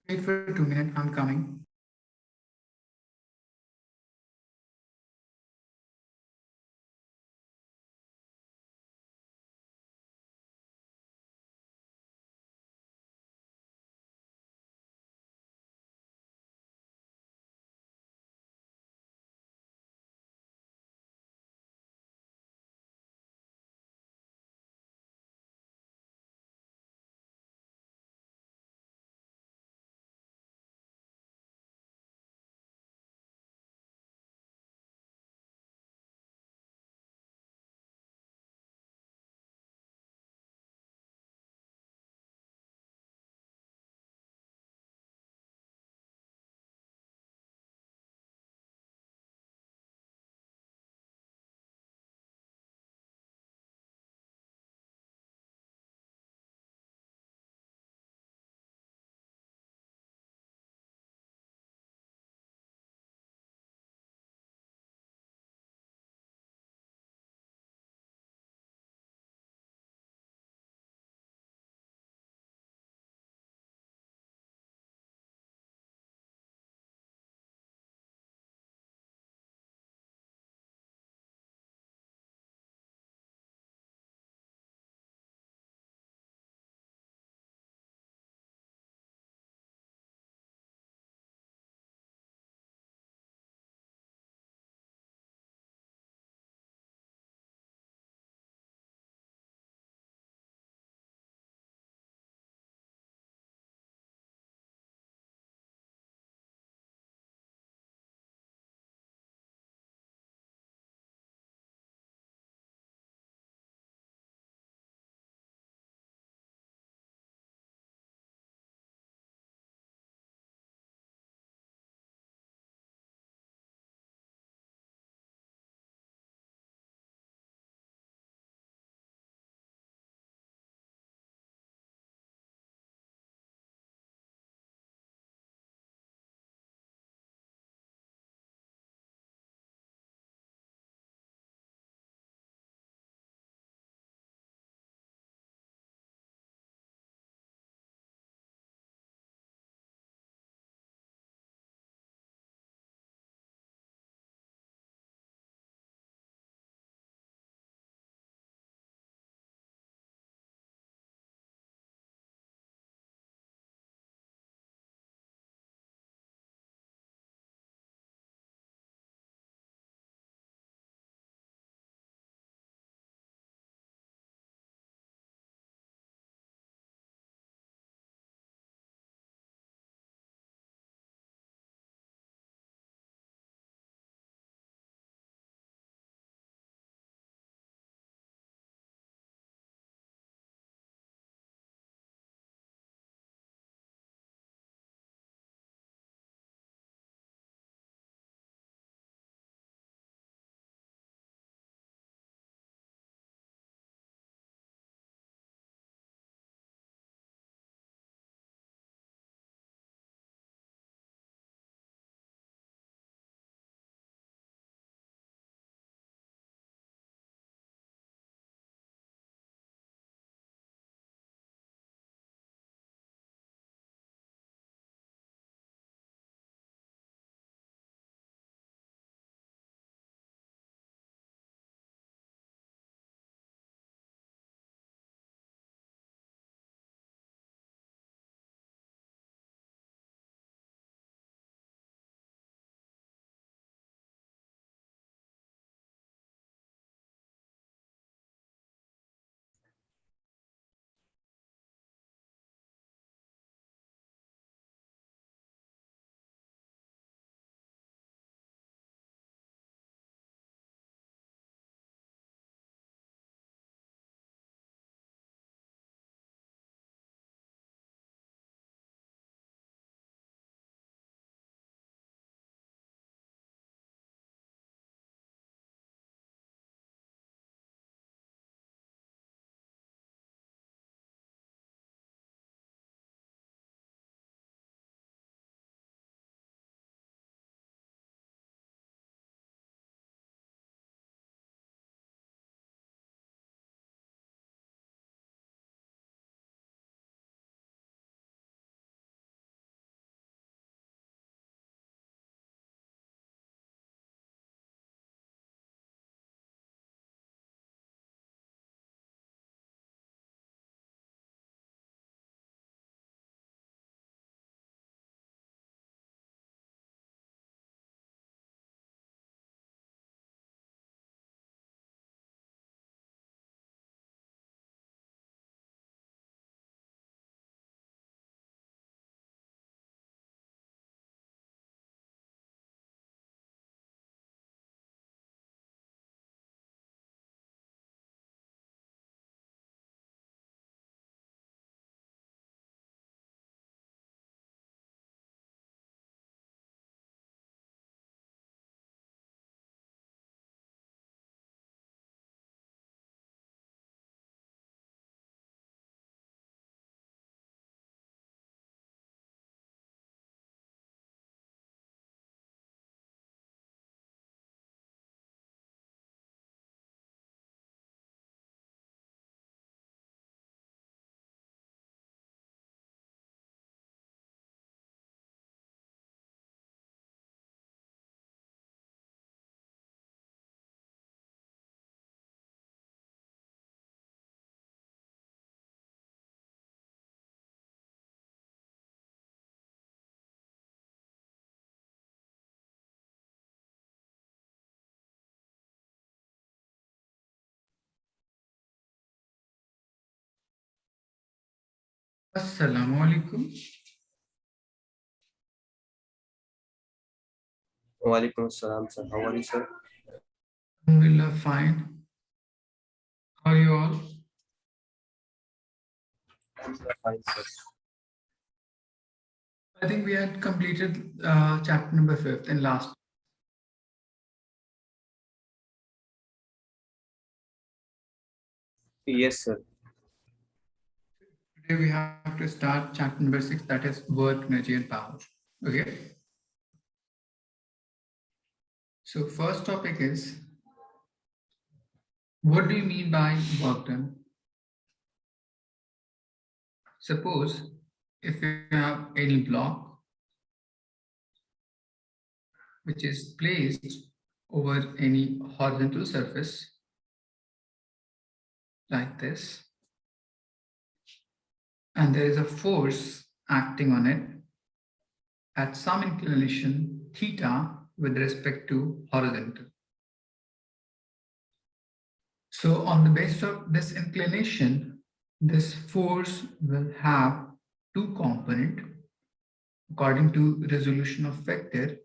Wait for 2 minutes, I'm coming. Assalamu alaikum. Walaikum Assalam, sir. How are you, sir? Alhamdulillah, fine. How are you all? I'm fine, sir. I think we had completed chapter number 5 in last. Yes, sir. Today we have to start chapter number 6, that is work, energy, and power. Okay. So first topic is, what do you mean by work done? Suppose if you have any block which is placed over any horizontal surface like this, and there is a force acting on it at some inclination theta with respect to horizontal. So on the basis of this inclination, this force will have two component according to resolution of vector.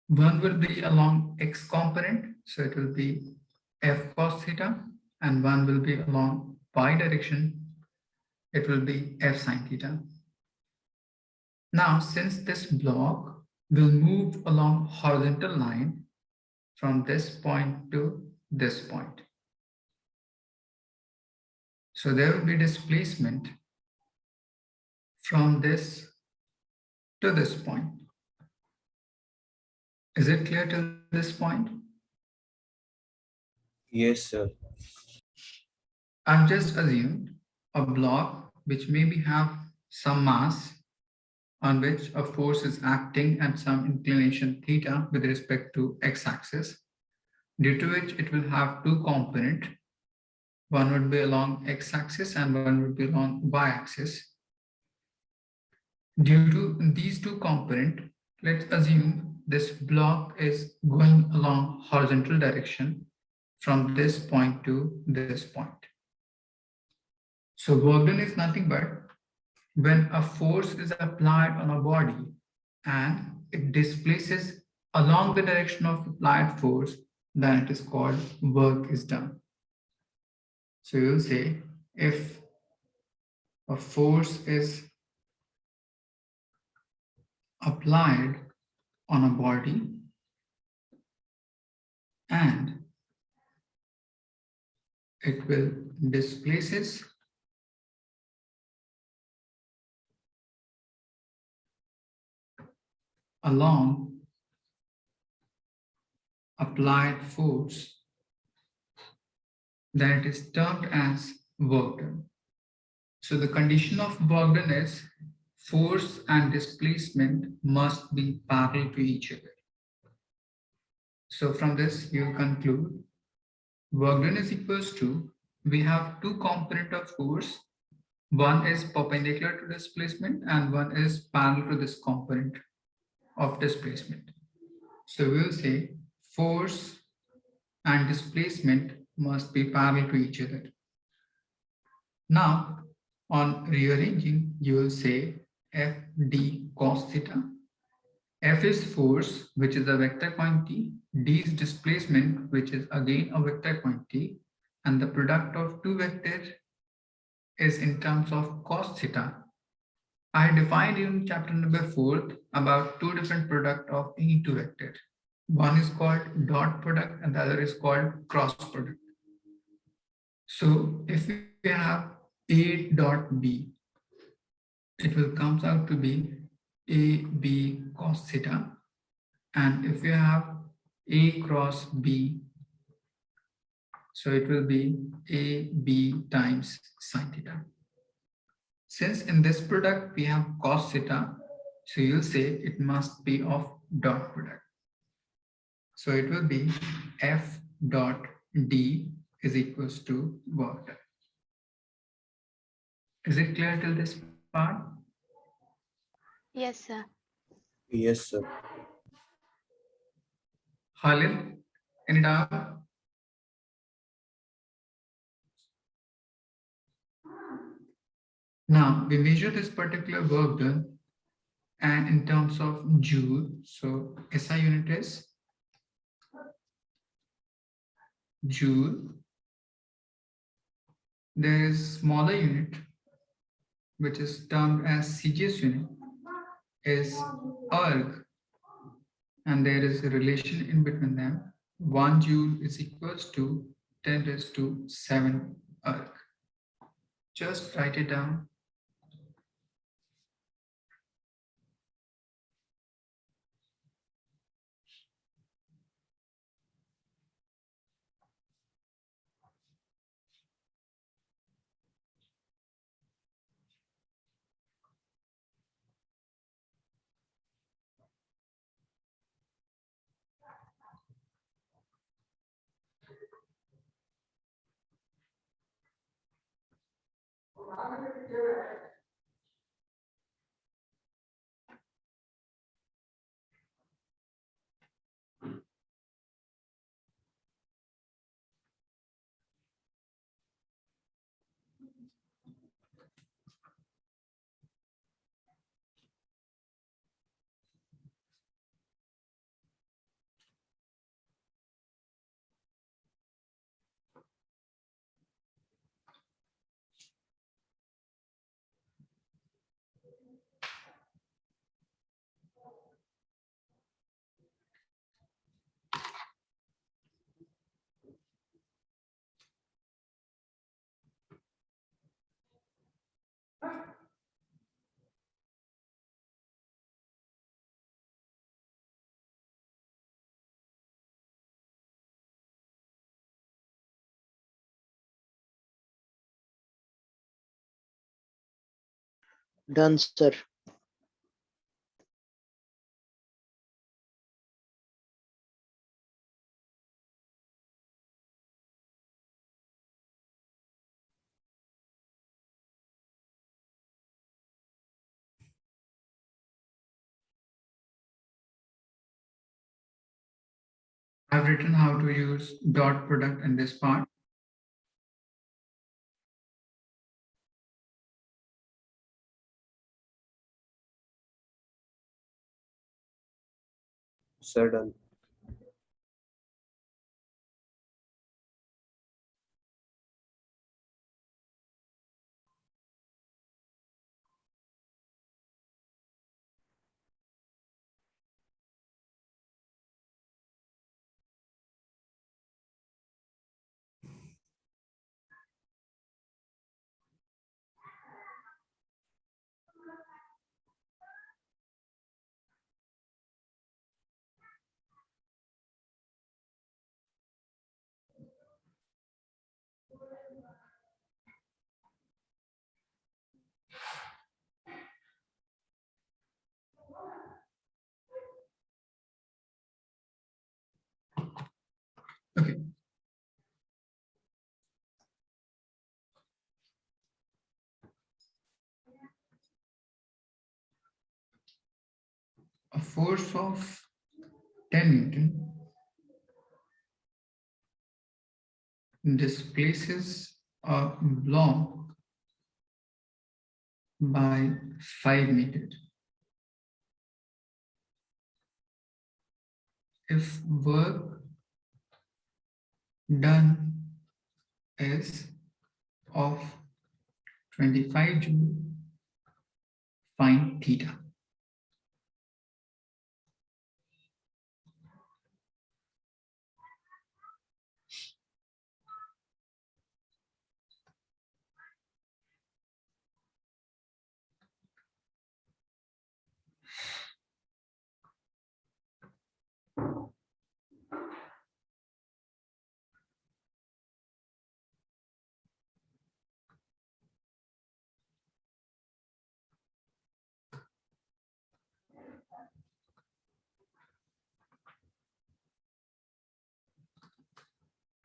One will be along x component, so it will be f cos theta, and one will be along y direction, it will be f sin theta. Now, since this block will move along horizontal line from this point to this point, so there will be displacement from this to this point. Is it clear till this point? Yes, sir. I've just assumed a block which maybe have some mass on which a force is acting at some inclination theta with respect to x-axis, due to which it will have two component. One would be along x-axis and one would be along y-axis. Due to these two component, let's assume this block is going along horizontal direction from this point to this point. So work done is nothing but when a force is applied on a body and it displaces along the direction of applied force, then it is called work is done. So you'll say if a force is applied on a body and it will displaces along applied force, then it is termed as work done. So the condition of work done is force and displacement must be parallel to each other. So from this you conclude work done is equals to, we have two component of force, one is perpendicular to displacement and one is parallel to this component of displacement. So we will say force and displacement must be parallel to each other. Now, on rearranging, you will say f d cos theta. F is force, which is a vector quantity. D is displacement, which is again a vector quantity. And the product of two vectors is in terms of cos theta. I defined in chapter number 4 about two different product of any two vectors. One is called dot product and the other is called cross product. So if we have A dot B, it will comes out to be AB cos theta. And if you have A cross B, so it will be AB times sin theta. Since in this product we have cos theta, so you'll say it must be of dot product. So it will be F dot D is equals to what? Is it clear till this part? Yes, sir. Yes, sir. Khalid, any doubt? Now we measure this particular work done and in terms of joule. So SI unit is joule. There is smaller unit which is termed as CGS unit is erg, and there is a relation in between them. 1 joule is equals to 10 raised to 7 erg. Just write it down. Done, sir. I've written how to use dot product in this part. Sir, done. Okay. A force of 10 Newton displaces a block by 5 meters. If work done is of 25 joule, find theta.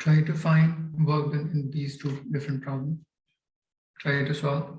Try to find work done in these two different problems. Try to solve.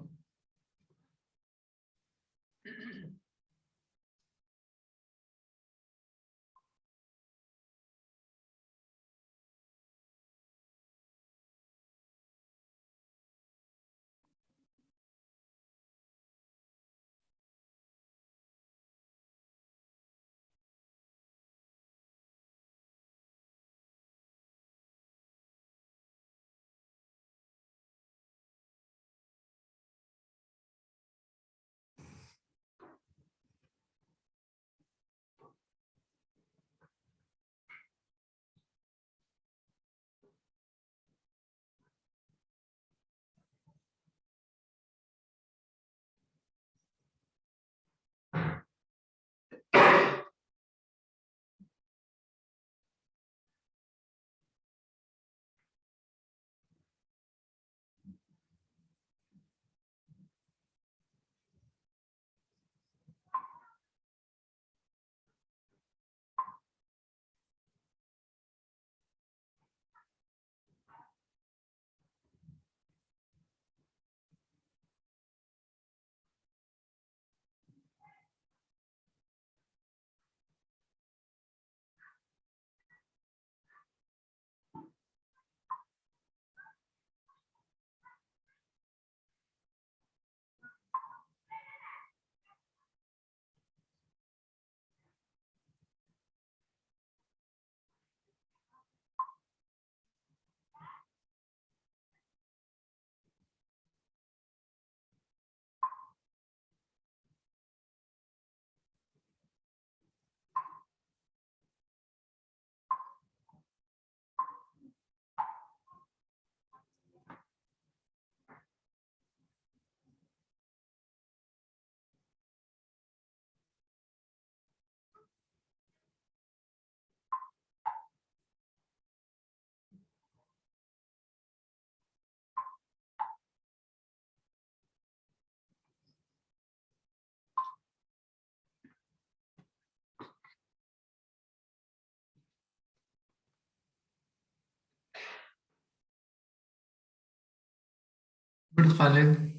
Good, Khalid.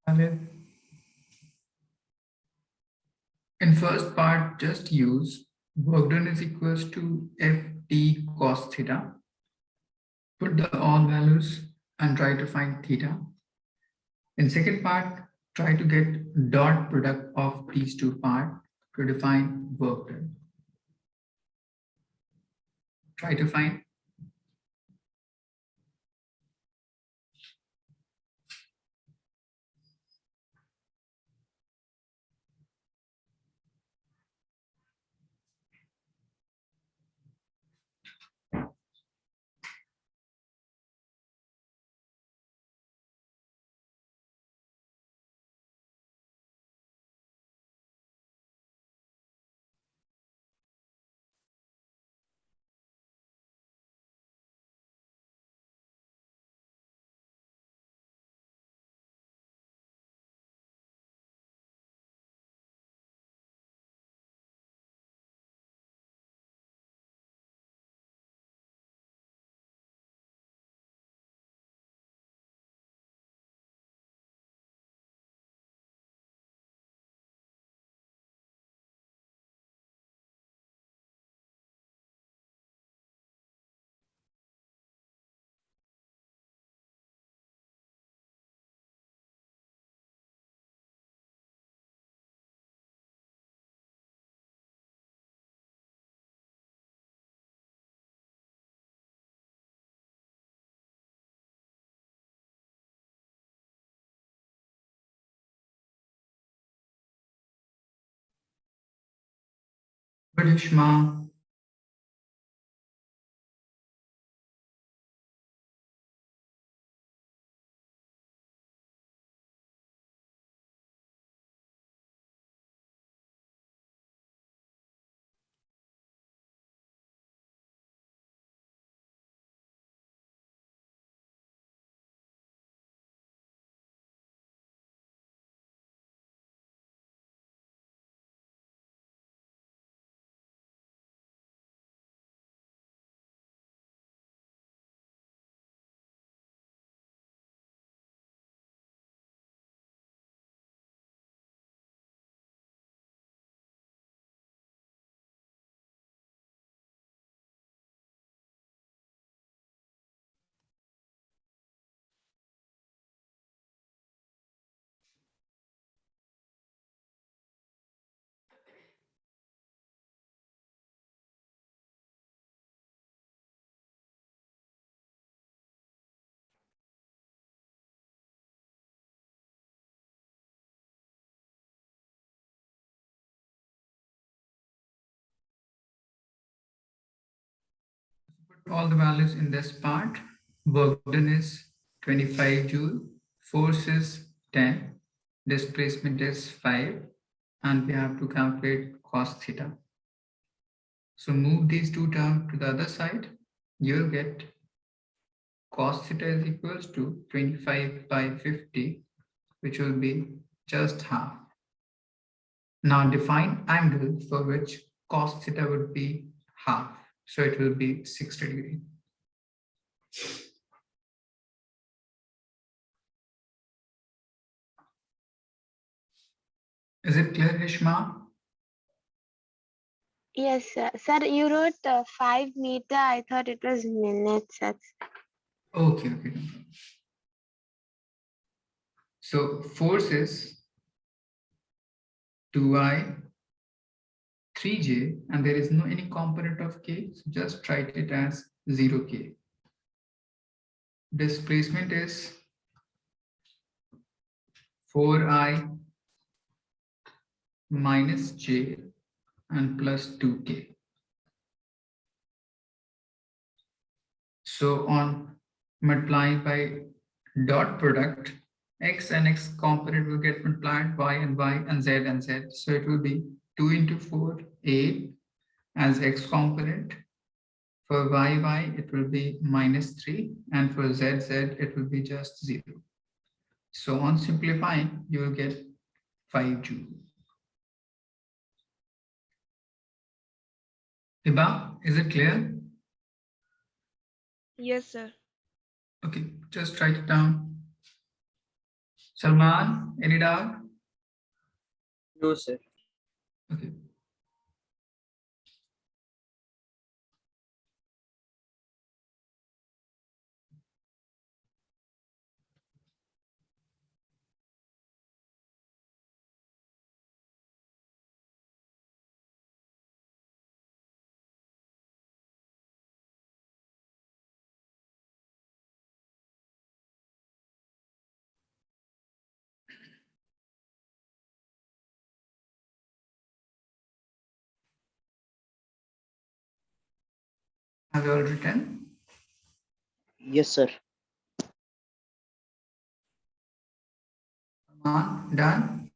Khalid. In first part, just use work done is equals to ft cos theta. Put the all values and try to find theta. In second part, try to get dot product of these two parts to define work done. Try to find. Good, Ishma. Put all the values in this part. Work done is 25 joule, force is 10, displacement is 5, and we have to calculate cos theta. So move these two terms to the other side. You'll get cos theta is equals to 25 by 50, which will be just half. Now define angle for which cos theta would be half. So it will be 60 degree. Is it clear, Hishma? Yes, sir. Sir, you wrote 5 meter. I thought it was minutes. Okay, okay. So force is 2i, 3j, and there is no any component of k, so just write it as 0k. Displacement is 4i minus j and plus 2k. So on multiplying by dot product, x and x component will get multiplied, y and z. So it will be 2 into 4, 8 as x component. For y, it will be -3, and for z, it will be just 0. So on simplifying, you will get 5 joule. Hiba, is it clear? Yes, sir. Okay, just write it down. Salman, any doubt? No, sir. Okay. Have you all written? Yes, sir. Salman, done?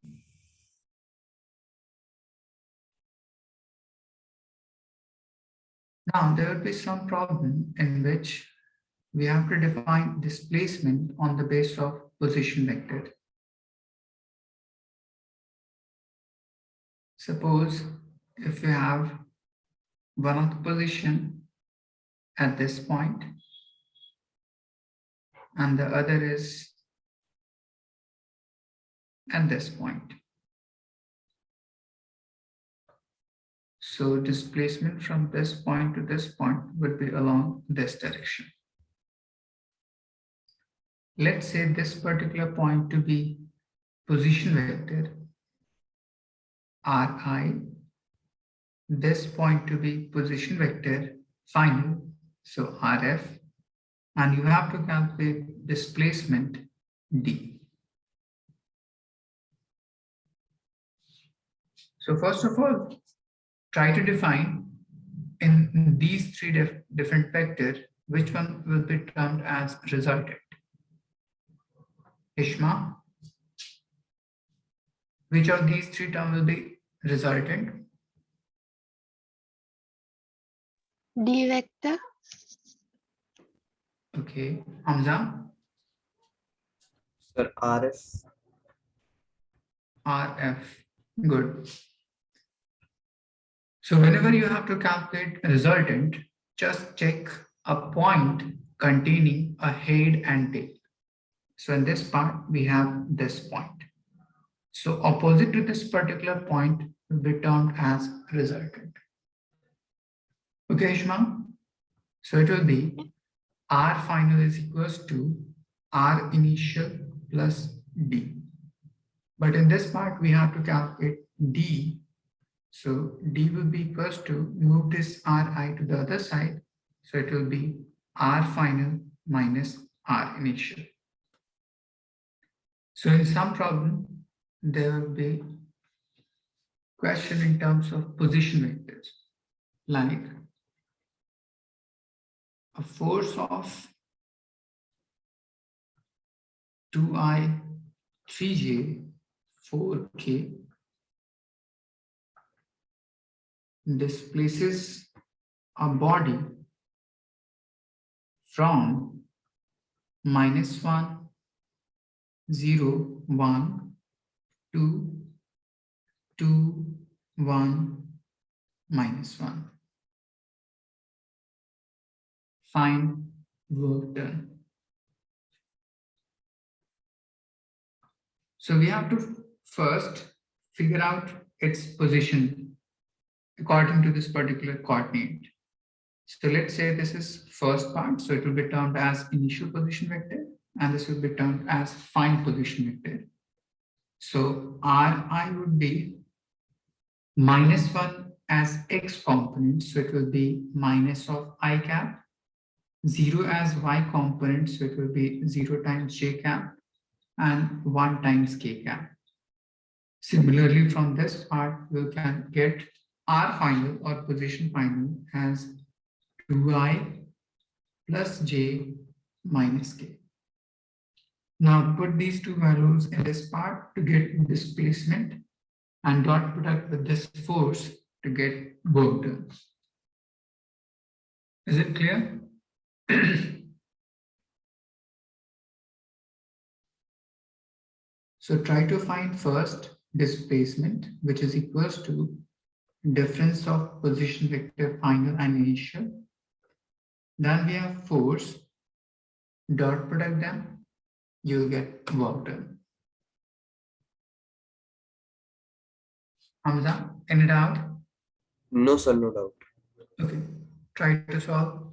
Now there will be some problem in which we have to define displacement on the basis of position vector. Suppose if you have one of the position at this point and the other is at this point. So displacement from this point to this point would be along this direction. Let's say this particular point to be position vector Ri, this point to be position vector final, so Rf, and you have to calculate displacement d. So first of all, try to define in these three different vectors, which one will be termed as resultant. Ishma, which of these three terms will be resultant? D vector. Okay, Hamza, Sir, RF. Rf, good. So whenever you have to calculate a resultant, just check a point containing a head and tail. So in this part, we have this point. So opposite to this particular point will be termed as resultant. Okay, Ishma? So it will be R final is equals to R initial plus D. But in this part, we have to calculate D. So D will be equals to, move this Ri to the other side. So it will be R final minus R initial. So in some problem, there will be question in terms of position vectors, like a force of 2i, 3j, 4k displaces a body from -1, 0, 1 to 2, 1, -1. Find work done. So we have to first figure out its position according to this particular coordinate. So let's say this is first part, so it will be termed as initial position vector, and this will be termed as find position vector. So Ri would be -1 as x component, so it will be minus of I cap, 0 as y component, so it will be 0 times j cap, and 1 times k cap. Similarly, from this part, we can get R final or position final as 2i plus J minus K. Now put these two values in this part to get displacement and dot product with this force to get work done. Is it clear? So try to find first displacement, which is equals to difference of position vector final and initial. Then we have force, dot product them, you'll get work done. Hamza, any doubt? No, sir, no doubt. Okay, try to solve.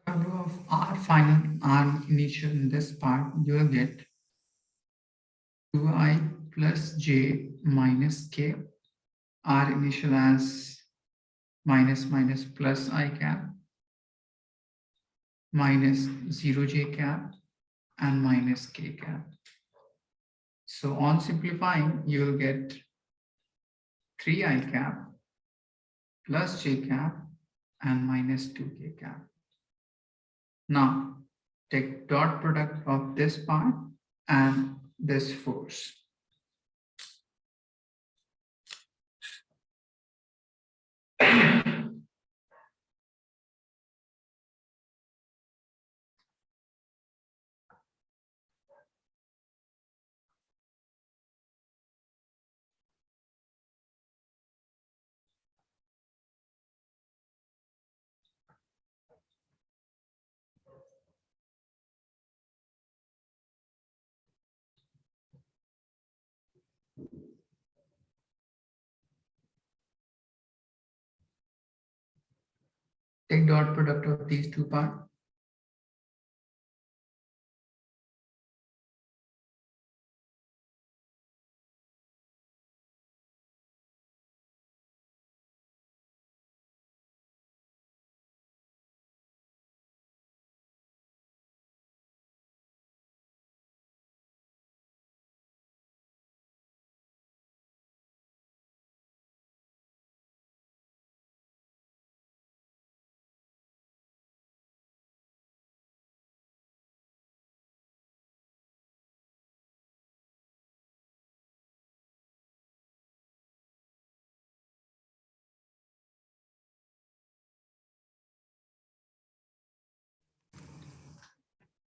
Value of R final, R initial in this part, you will get 2I plus J minus K, R initial as minus minus plus I cap, minus 0J cap, and minus K cap. So on simplifying, you will get 3I cap plus J cap and minus 2K cap. Now, take dot product of this part and this force. Take dot product of these two parts.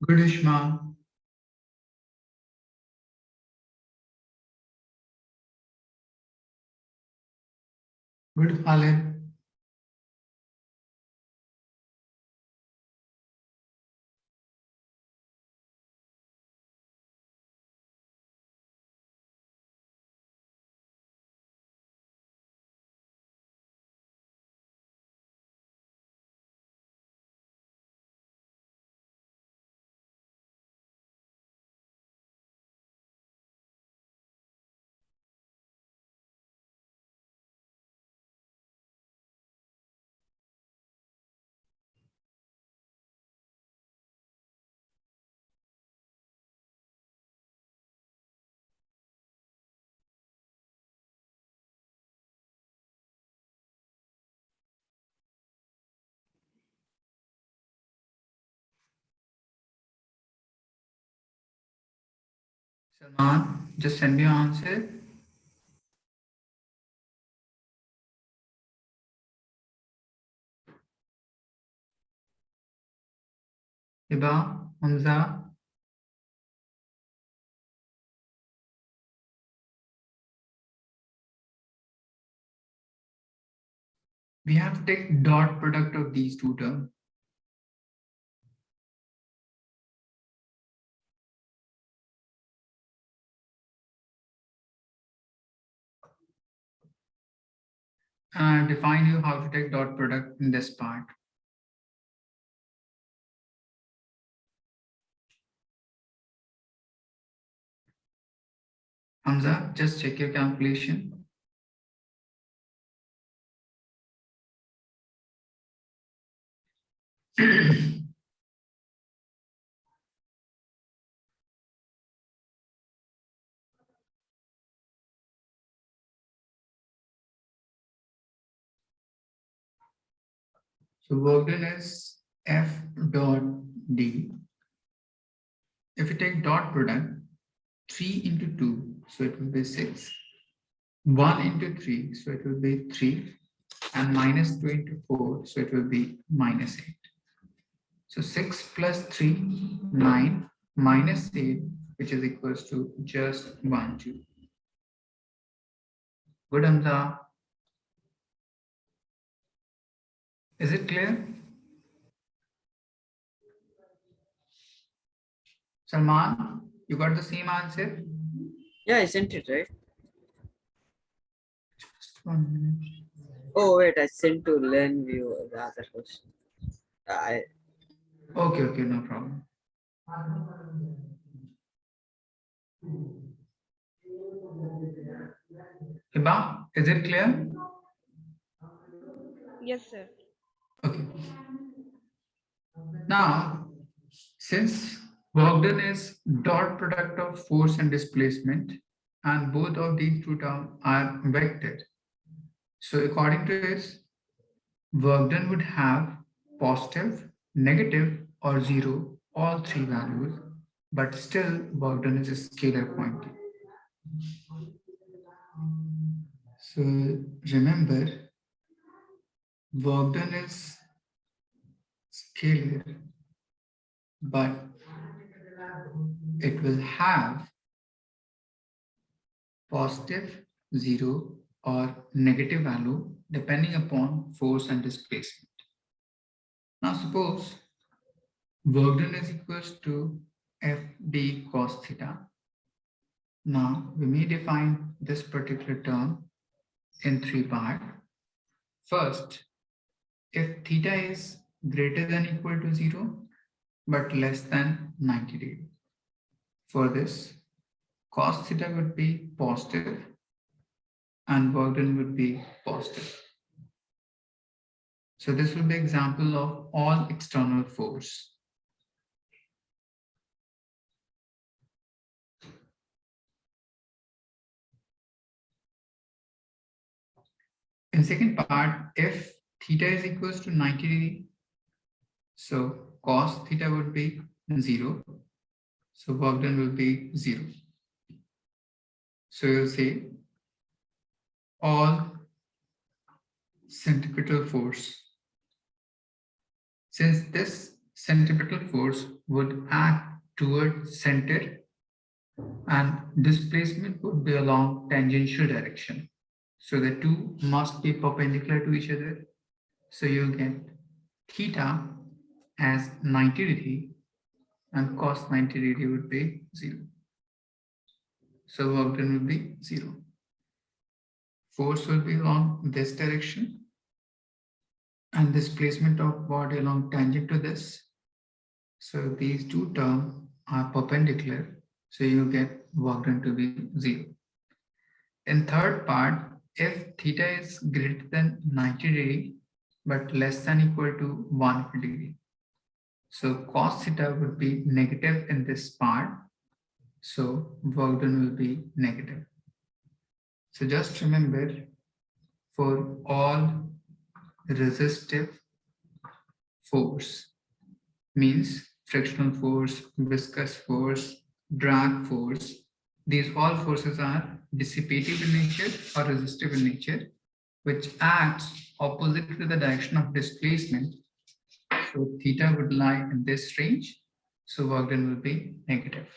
Good, Ishma. Good, Khalid. Salman, just send me your answer. Hiba, Hamza. We have to take dot product of these two terms. Define you how to take dot product in this part. Hamza, just check your calculation. So work done is F dot D. If you take dot product, 3 into 2, so it will be 6. 1 into 3, so it will be 3. And minus 2 into 4, so it will be minus 8. So 6 plus 3, 9, minus 8, which is equals to just 1, 2. Good, Hamza. Is it clear? Salman, you got the same answer? Yeah, isn't it right? Just 1 minute. Oh wait, I sent to Learnivio the other question. I Okay, no problem. Hiba, is it clear? Yes, sir. Okay. Now, since work done is dot product of force and displacement, and both of these two terms are vector. So according to this, work done would have positive, negative, or 0, all three values, but still work done is a scalar quantity. So remember, work done is scalar, but it will have positive, 0, or negative value depending upon force and displacement. Now suppose work done is equals to FB cos theta. Now we may define this particular term in three parts. First, if theta is greater than equal to 0 but less than 90 degrees. For this, cos theta would be positive and work done would be positive. So this will be example of all external force. In second part, if theta is equals to 90 degree, so cos theta would be 0. So work done will be 0. So you'll say all centripetal force. Since this centripetal force would act towards center and displacement would be along tangential direction. So the two must be perpendicular to each other. So you'll get theta as 90 degree and cos 90 degree would be 0. So work done will be 0. Force will be along this direction and displacement of body along tangent to this. So these two terms are perpendicular. So you get work done to be 0. In third part, if theta is greater than 90 degree but less than equal to 1 degree. So cos theta would be negative in this part. So work done will be negative. So just remember, for all resistive force, means frictional force, viscous force, drag force, these all forces are dissipative in nature or resistive in nature, which acts opposite to the direction of displacement. So theta would lie in this range. So work done will be negative.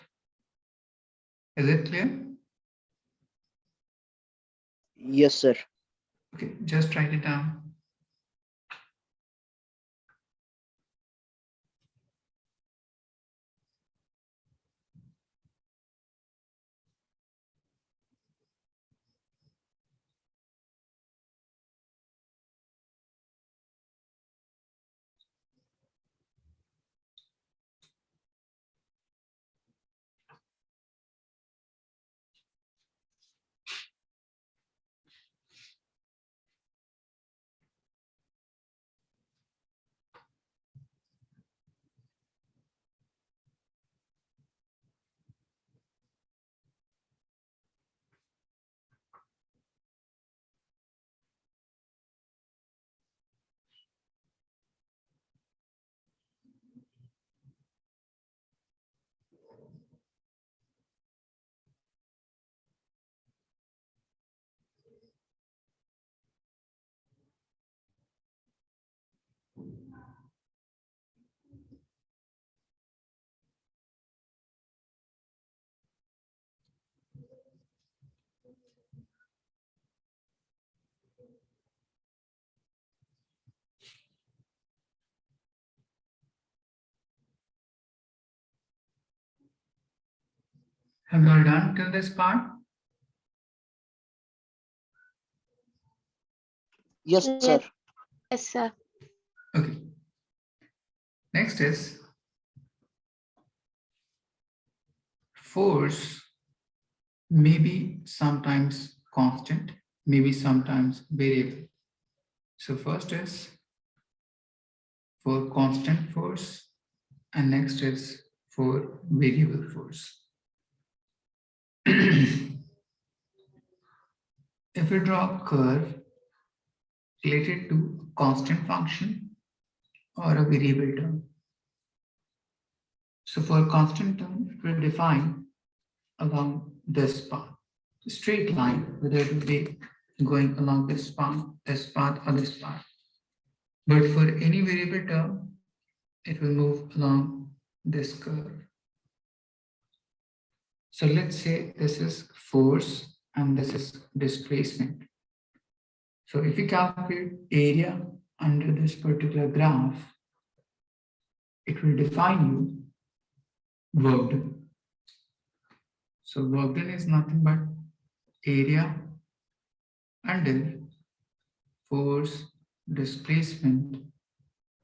Is it clear? Yes, sir. Okay, just write it down. Have you all done till this part? Yes, sir. Yes. Yes, sir. Okay. Next is force may be sometimes constant, maybe sometimes variable. So first is for constant force and next is for variable force. If we draw a curve related to a constant function or a variable term. So for a constant term, it will define along this path, a straight line, whether it will be going along this path, or this path. But for any variable term, it will move along this curve. So let's say this is force and this is displacement. So if you calculate area under this particular graph, it will define you work done. So work done is nothing but area under force displacement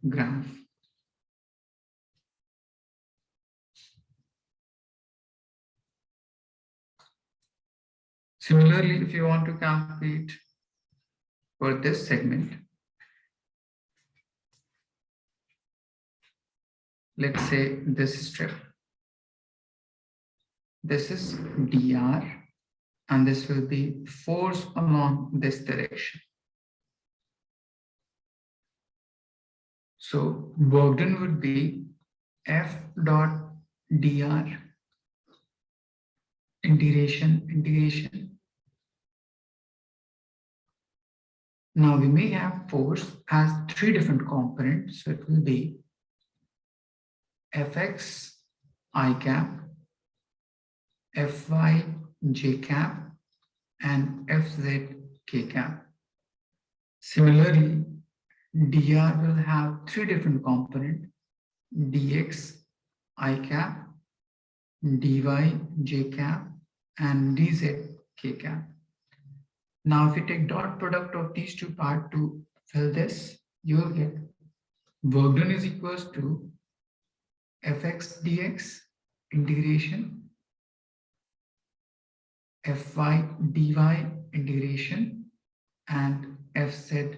graph. Similarly, if you want to calculate for this segment, let's say this strip. This is dr, and this will be force along this direction. So work done would be F dot dr integration. Now we may have force as three different components, so it will be Fx I cap, Fy j cap, and Fz k cap. Similarly, dr will have three different components: dx I cap, dy j cap, and dz k cap. Now, if you take dot product of these two parts to fill this, you will get work done is equals to Fx dx integration, Fy dy integration, and Fz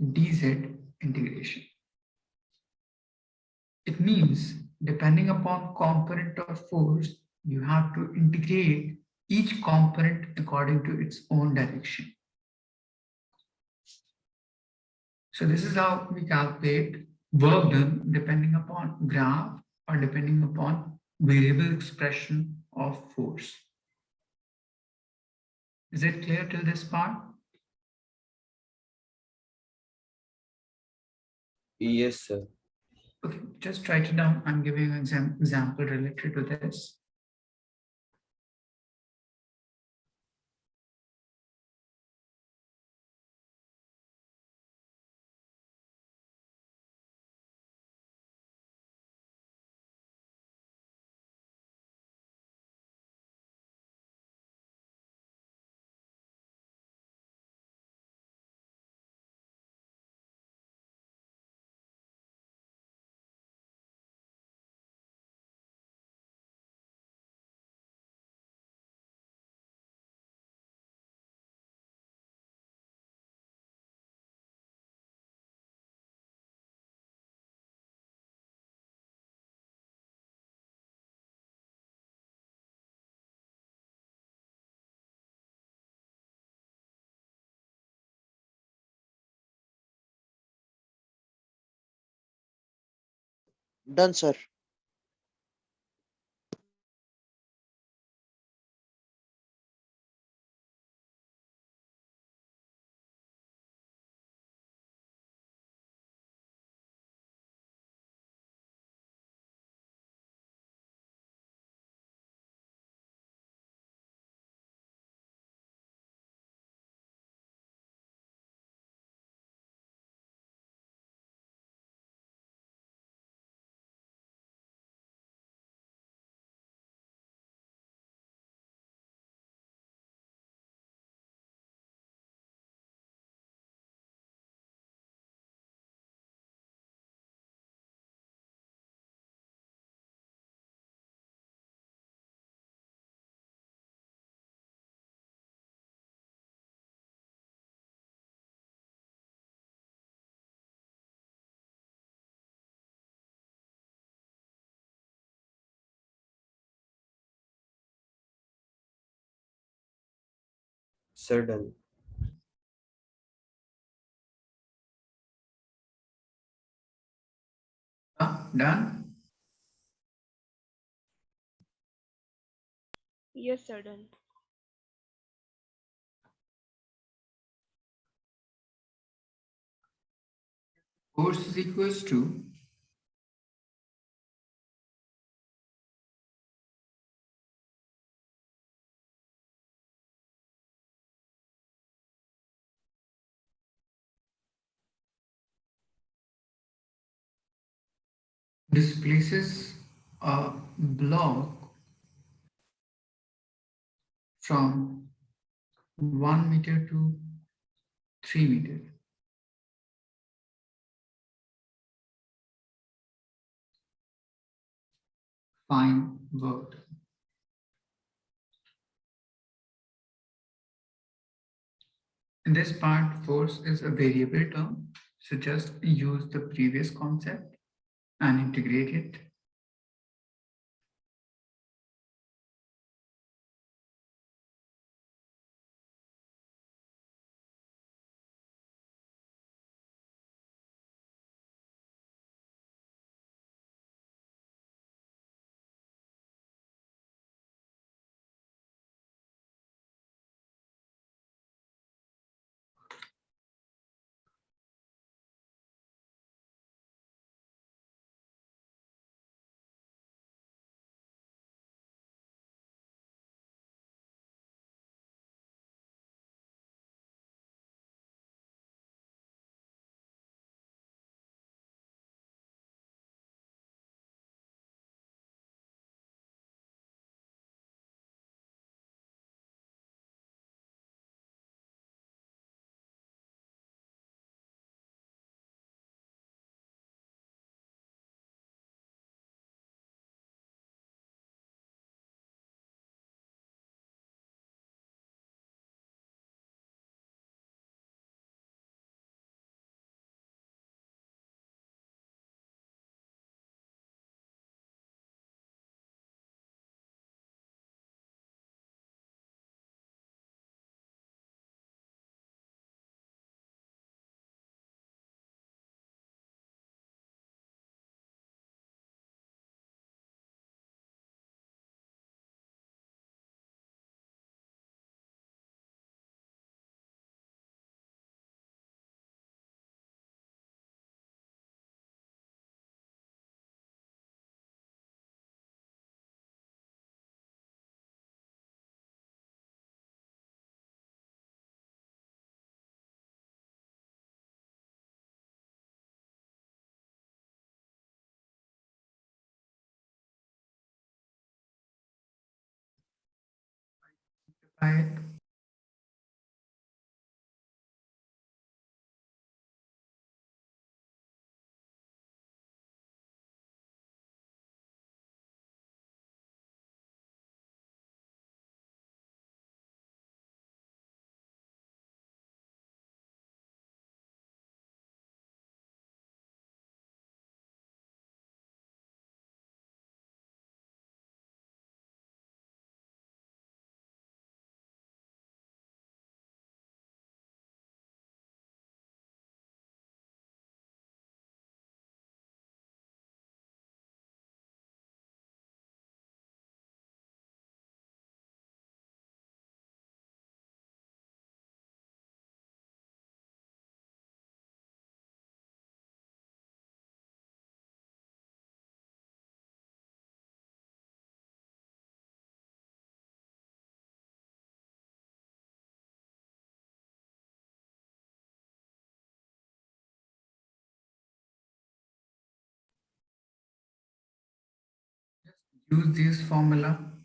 dz integration. It means depending upon component of force, you have to integrate each component according to its own direction. So this is how we calculate work done depending upon graph or depending upon variable expression of force. Is it clear till this part? Yes, sir. Okay, just write it down. I'm giving an example related to this. Done, sir. Sir, done. Done? Yes, sir, done. Force is equals to displaces a block from 1 meter to 3 meters. fine work done. In this part, force is a variable term, so just use the previous concept and integrate it. Right. Use this formula.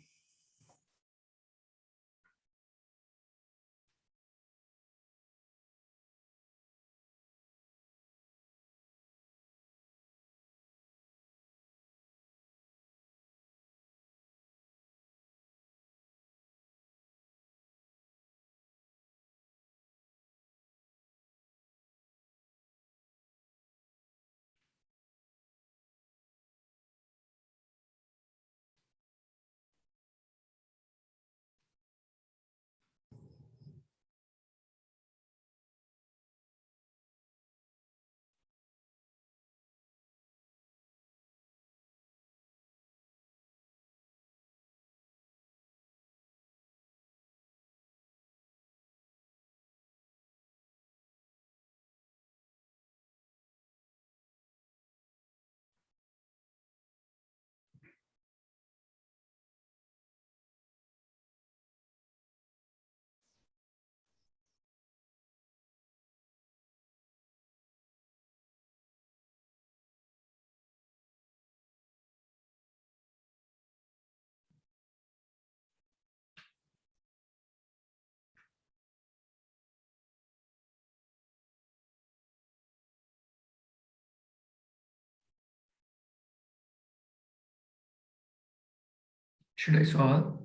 Should I solve?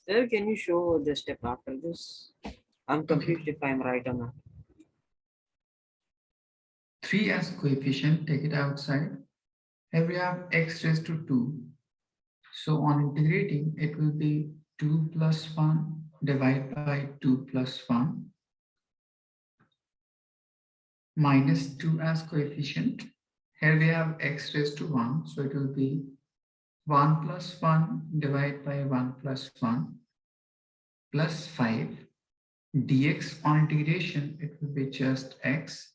Sir, can you show the step after this? I'm confused if I'm right or not. 3 as coefficient, take it outside. Here we have x raised to 2. So on integrating, it will be 2 plus 1 divided by 2 plus 1 minus 2 as coefficient. Here we have x raised to 1. So it will be 1 plus 1 divided by 1 plus 1 plus 5 dx. On integration, it will be just x.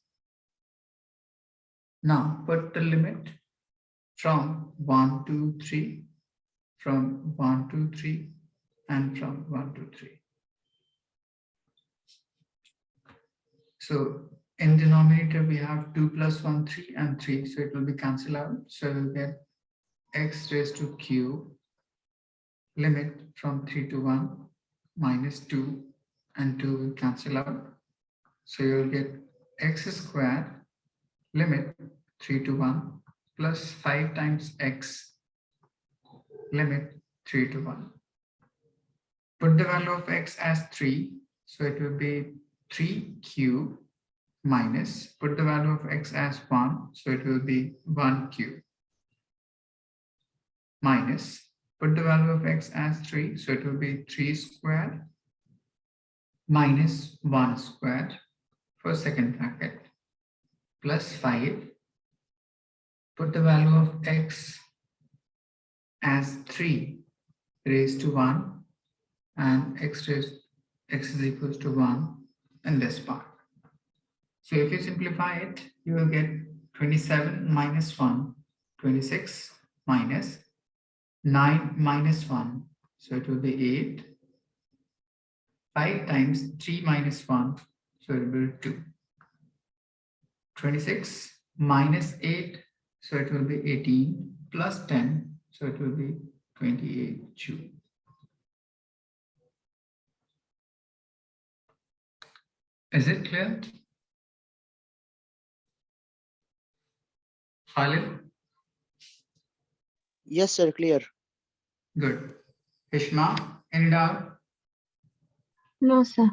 Now put the limit from 1 to 3, from 1 to 3, and from 1 to 3. So in denominator, we have 2 plus 1, 3, and 3. So it will be cancelled out. So we'll get x raised to q, limit from 3 to 1, minus 2, and 2 will cancel out. So you'll get x squared, limit 3 to 1, plus 5 times x, limit 3 to 1. Put the value of x as 3. So it will be 3 cube minus, put the value of x as 1. So it will be 1 cube minus, put the value of x as 3. So it will be 3 squared minus 1 squared for second bracket plus 5. Put the value of x as 3 raised to 1 and x is equals to 1 in this part. So if you simplify it, you will get 27 minus 1, 26 minus 9 minus 1. So it will be 8. 5 times 3 minus 1, so it will be 2. 26 minus 8, so it will be 18 plus 10, so it will be 28 joule. Is it clear? Khalid? Yes, sir. Clear. Good. Ishma, any doubt? No, sir.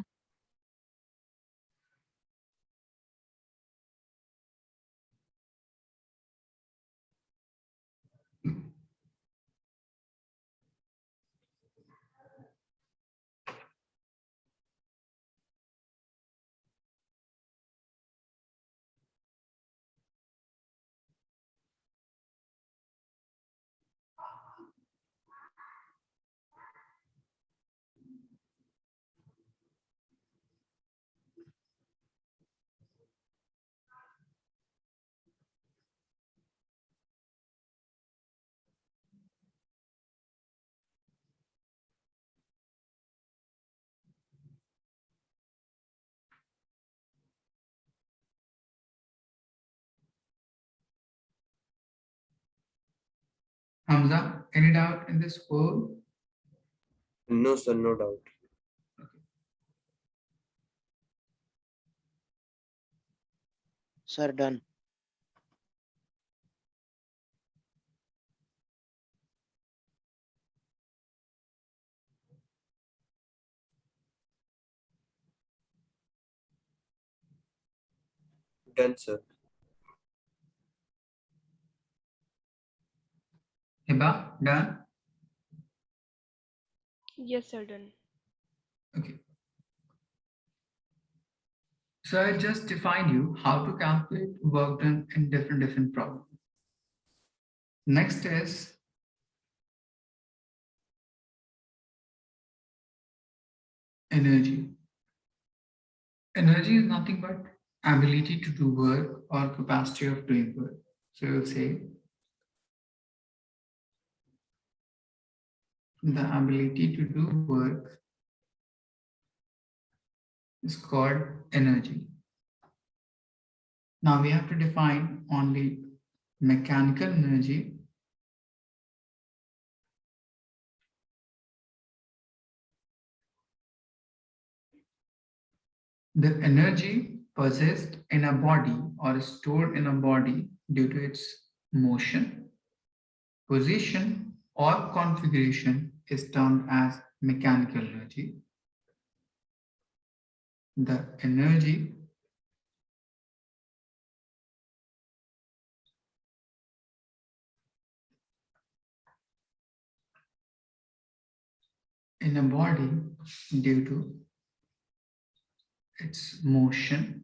Hamza, any doubt in this code? No, sir, no doubt. Sir, done. Done, sir. Hiba, done? Yes, sir, done. Okay. So I just defined you how to calculate work done in different problems. Next is energy. Energy is nothing but ability to do work or capacity of doing work. So you'll say the ability to do work is called energy. Now we have to define only mechanical energy. The energy possessed in a body or stored in a body due to its motion, position, or configuration is termed as mechanical energy. The energy in a body due to its motion,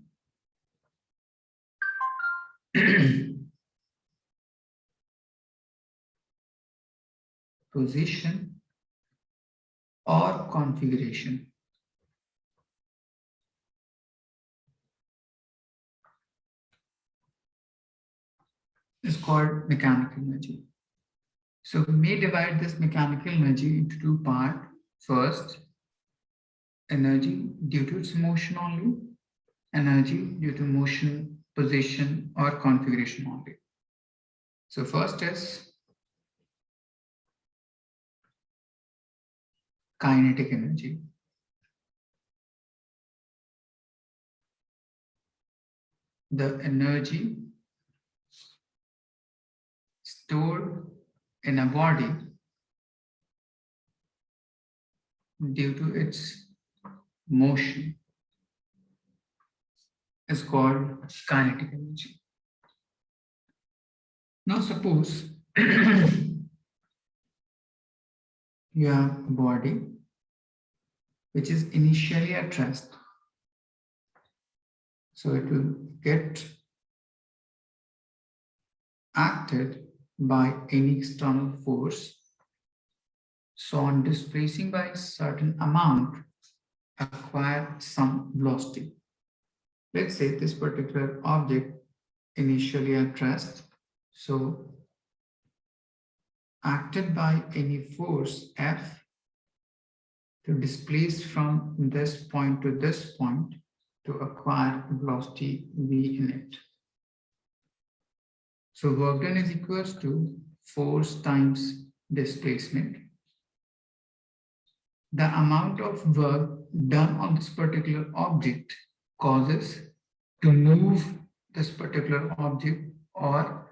position, or configuration is called mechanical energy. So we may divide this mechanical energy into two parts. First, energy due to its motion only, energy due to motion, position, or configuration only. So first is kinetic energy. The energy stored in a body due to its motion is called kinetic energy. Now suppose you have a body which is initially at rest. So it will get acted by any external force. So on displacing by a certain amount, acquire some velocity. Let's say this particular object initially at rest. So acted by any force F to displace from this point to this point to acquire velocity V in it. So work done is equals to force times displacement. The amount of work done on this particular object causes to move this particular object, or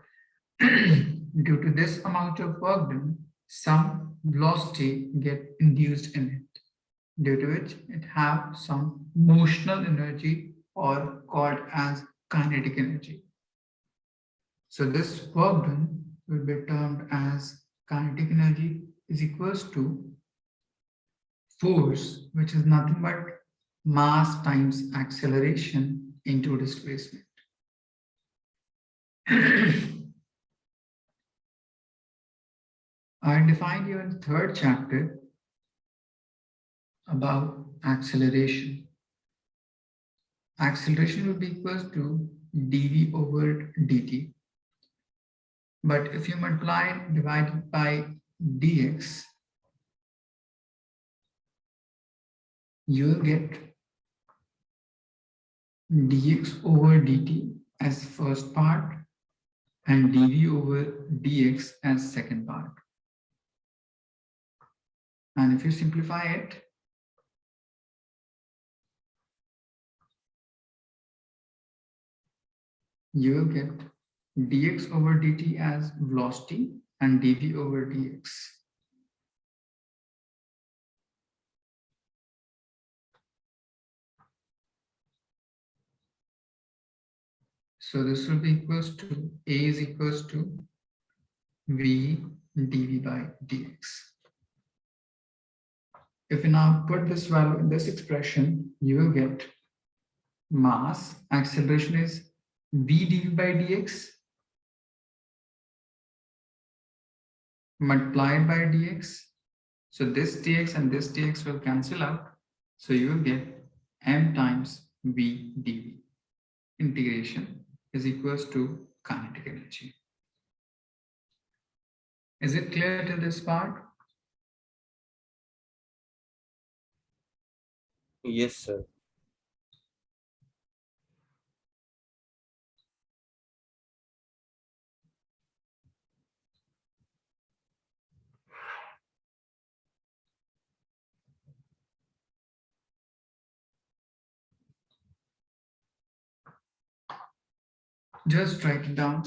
due to this amount of work done, some velocity get induced in it, due to which it have some motional energy or called as kinetic energy. So this work done will be termed as kinetic energy is equals to force, which is nothing but mass times acceleration into displacement. I defined you in the third chapter about acceleration. Acceleration will be equals to dv over dt. But if you multiply divided by dx, you will get dx over dt as first part and dv over dx as second part. And if you simplify it, you will get dx over dt as velocity and dv over dx. So this will be equals to A is equals to V dv by dx. If you now put this value in this expression, you will get mass acceleration is V dv by dx multiplied by dx. So this dx and this dx will cancel out. So you will get m times V dv. Integration is equals to kinetic energy. Is it clear till this part? Yes, sir. Just write it down.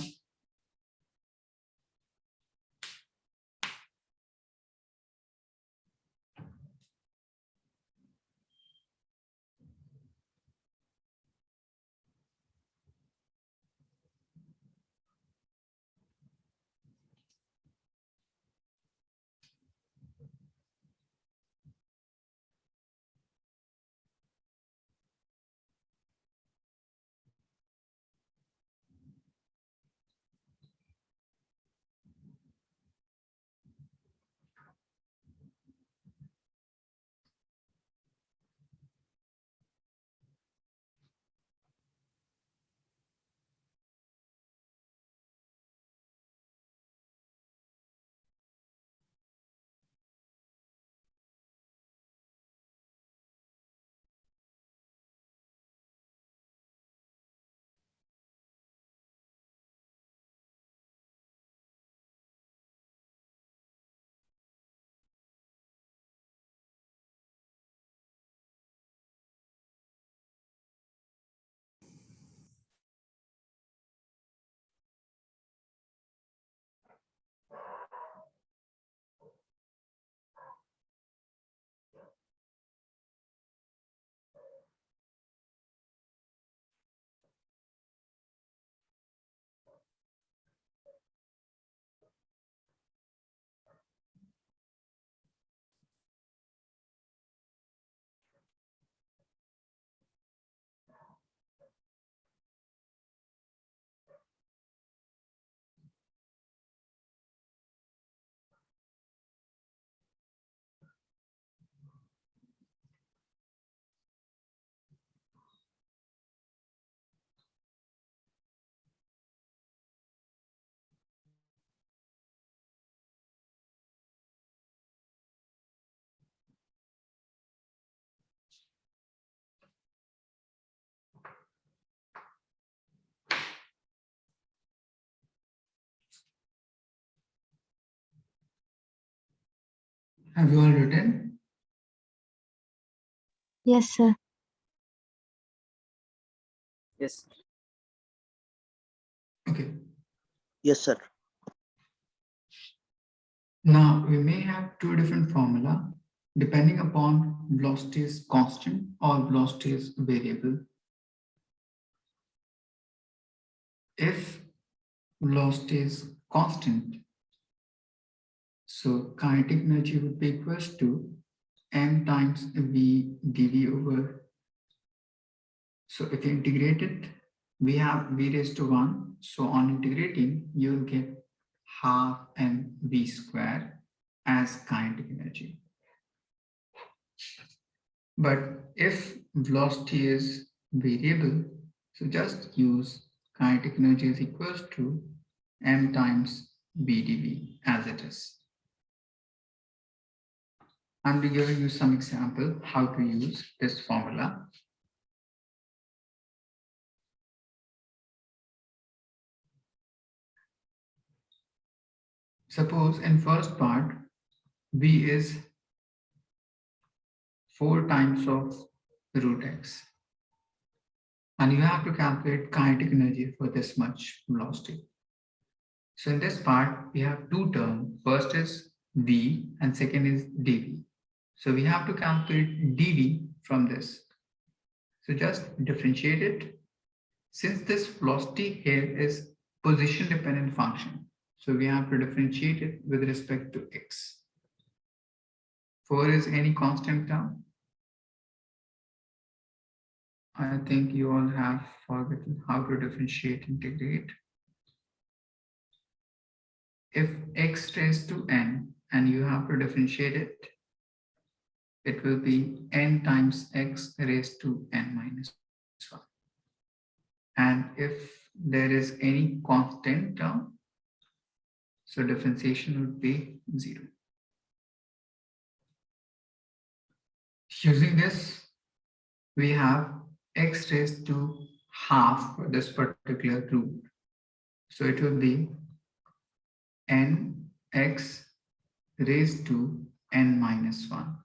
Have you all written? Yes, sir. Yes. Okay. Yes, sir. Now we may have two different formula depending upon velocity is constant or velocity is variable. If velocity is constant, so kinetic energy would be equals to m times v dv over. So if you integrate it, we have v raised to 1. So on integrating, you'll get half mv square as kinetic energy. But if velocity is variable, so just use kinetic energy is equals to m times v dv as it is. I'm giving you some example how to use this formula. Suppose in first part, v is 4 times of root x. And you have to calculate kinetic energy for this much velocity. So in this part, we have two terms. First is v and second is dv. So we have to calculate dv from this. So just differentiate it. Since this velocity here is position dependent function, so we have to differentiate it with respect to x. 4 is any constant term. I think you all have forgotten how to differentiate, integrate. If x raised to n and you have to differentiate it, it will be n times x raised to n minus 1. And if there is any constant term, so differentiation would be 0. Using this, we have x raised to half for this particular root. So it will be nx raised to n minus 1.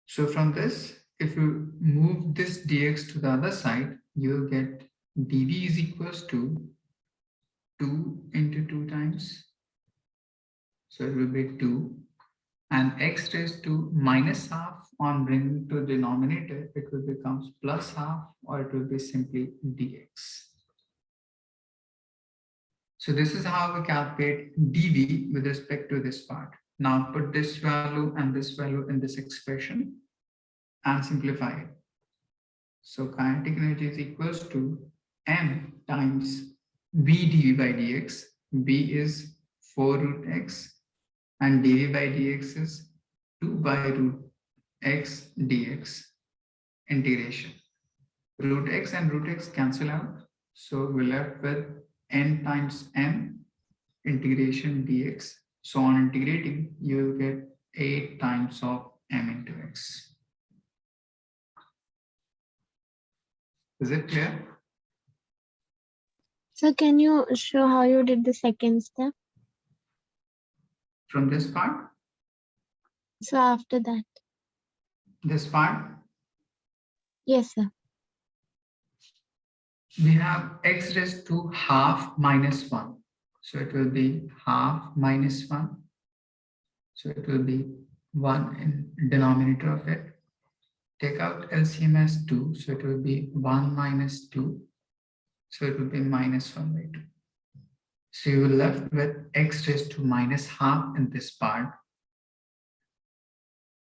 So from this, if you move this dx to the other side, you will get dv is equals to 2 into 2 times. So it will be 2. And x raised to minus half on bringing to denominator, it will become plus half, or it will be simply dx. So this is how we calculate dv with respect to this part. Now put this value and this value in this expression and simplify it. So kinetic energy is equals to m times v dv by dx. v is 4 root x and dv by dx is 2 by root x dx integration. Root x and root x cancel out. So we're left with n times m integration dx. So on integrating, you'll get 8 times of m into x. Is it clear? So can you show how you did the second step? From this part, So after that. this part, Yes, sir. we have x raised to half minus 1. So it will be half minus 1. So it will be 1 in denominator of it. Take out LCM as 2. So it will be 1 minus 2. So it will be minus 1 by 2. So you will left with x raised to minus half in this part.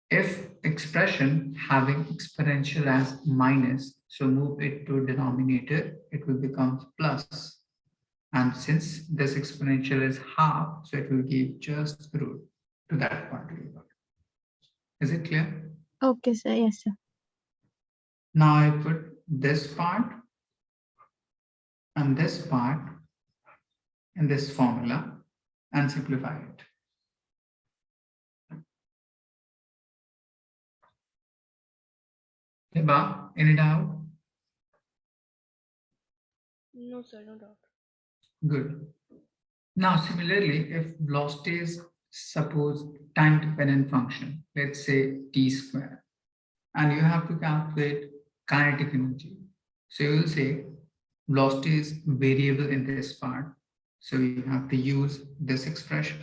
If expression having exponential as minus, so move it to denominator, it will become plus. And since this exponential is half, so it will give just root to that particular. Is it clear? Okay, sir. Yes, sir. Now I put this part and this part in this formula and simplify it. Hiba, any doubt? No, sir, no doubt. Good. Now, similarly, if velocity is suppose time-dependent function, let's say t square, and you have to calculate kinetic energy. So you will say velocity is variable in this part, so you have to use this expression.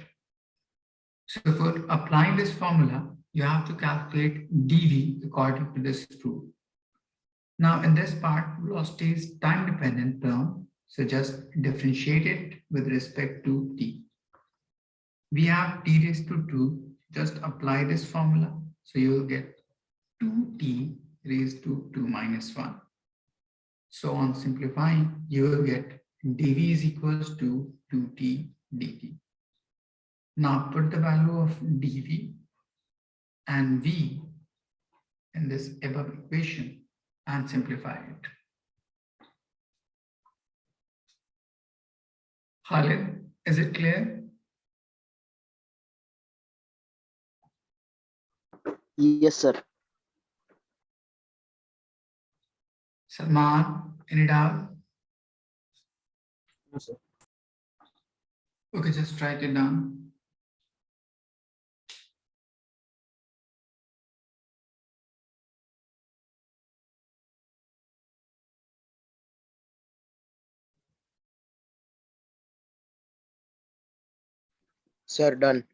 So for applying this formula, you have to calculate dv according to this rule. Now in this part, velocity is time-dependent term, so just differentiate it with respect to t. We have t raised to 2, just apply this formula, so you will get 2t raised to 2 minus 1. So on simplifying, you will get dv is equals to 2t dt. Now put the value of dv and v in this above equation and simplify it. Khalid, is it clear? Yes, sir. Salman, any doubt? No, sir. Okay, just write it down. Sir, done.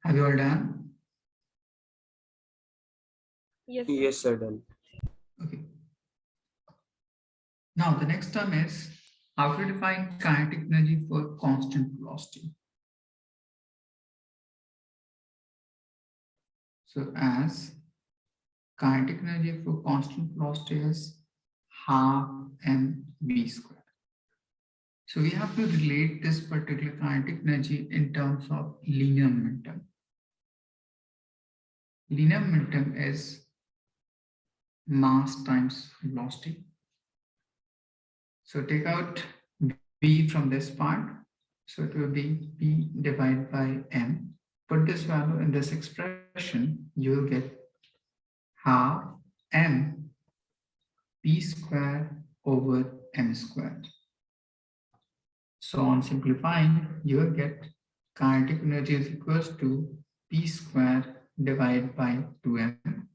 Have you all done? Yes. Yes, sir, done. Okay. Now the next term is how to define kinetic energy for constant velocity. So as kinetic energy for constant velocity is half mv squared. So we have to relate this particular kinetic energy in terms of linear momentum. Linear momentum is mass times velocity. So take out v from this part. So it will be p divided by m. Put this value in this expression, you will get half m p squared over m squared. So on simplifying, you will get kinetic energy is equals to p squared divided by 2m,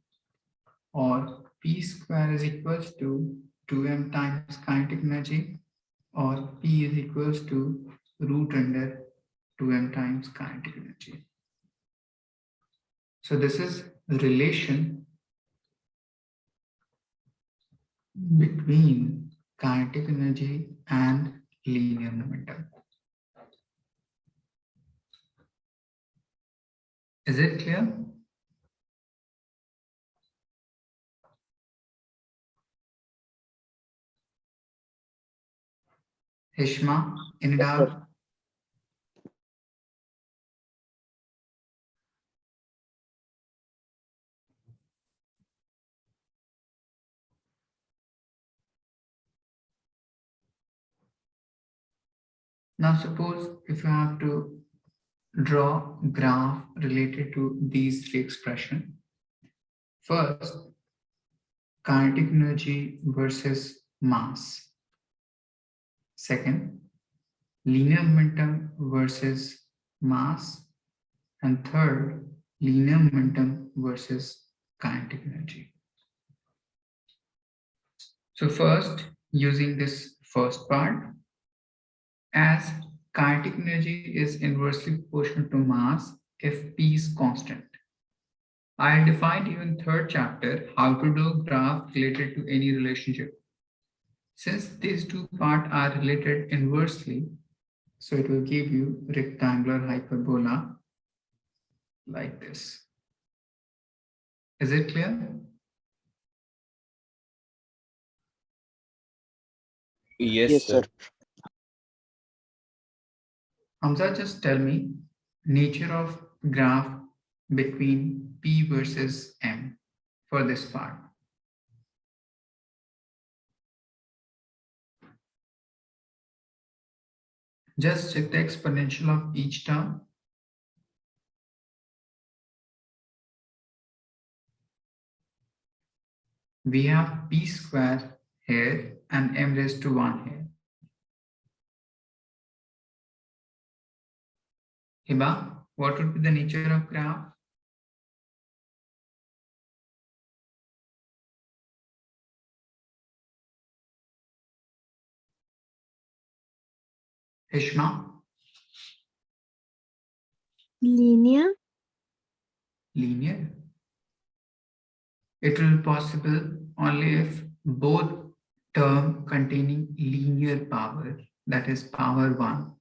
or p squared is equals to 2m times kinetic energy, or p is equals to root under 2m times kinetic energy. So this is the relation between kinetic energy and linear momentum. Is it clear? Hishma, any Yes, sir. doubt? Now suppose if you have to draw graph related to these three expressions. First, kinetic energy versus mass. Second, linear momentum versus mass. And third, linear momentum versus kinetic energy. So first, using this first part, as kinetic energy is inversely proportional to mass if P is constant. I defined even third chapter how to do graph related to any relationship. Since these two parts are related inversely, so it will give you rectangular hyperbola like this. Is it clear? Yes, Yes, sir. sir. Hamza, just tell me nature of graph between P versus M for this part. Just check the exponential of each term. We have P square here and M raised to 1 here. Hiba, what would be the nature of graph? Hishma, Linear. linear. It will be possible only if both term containing linear power, that is power 1.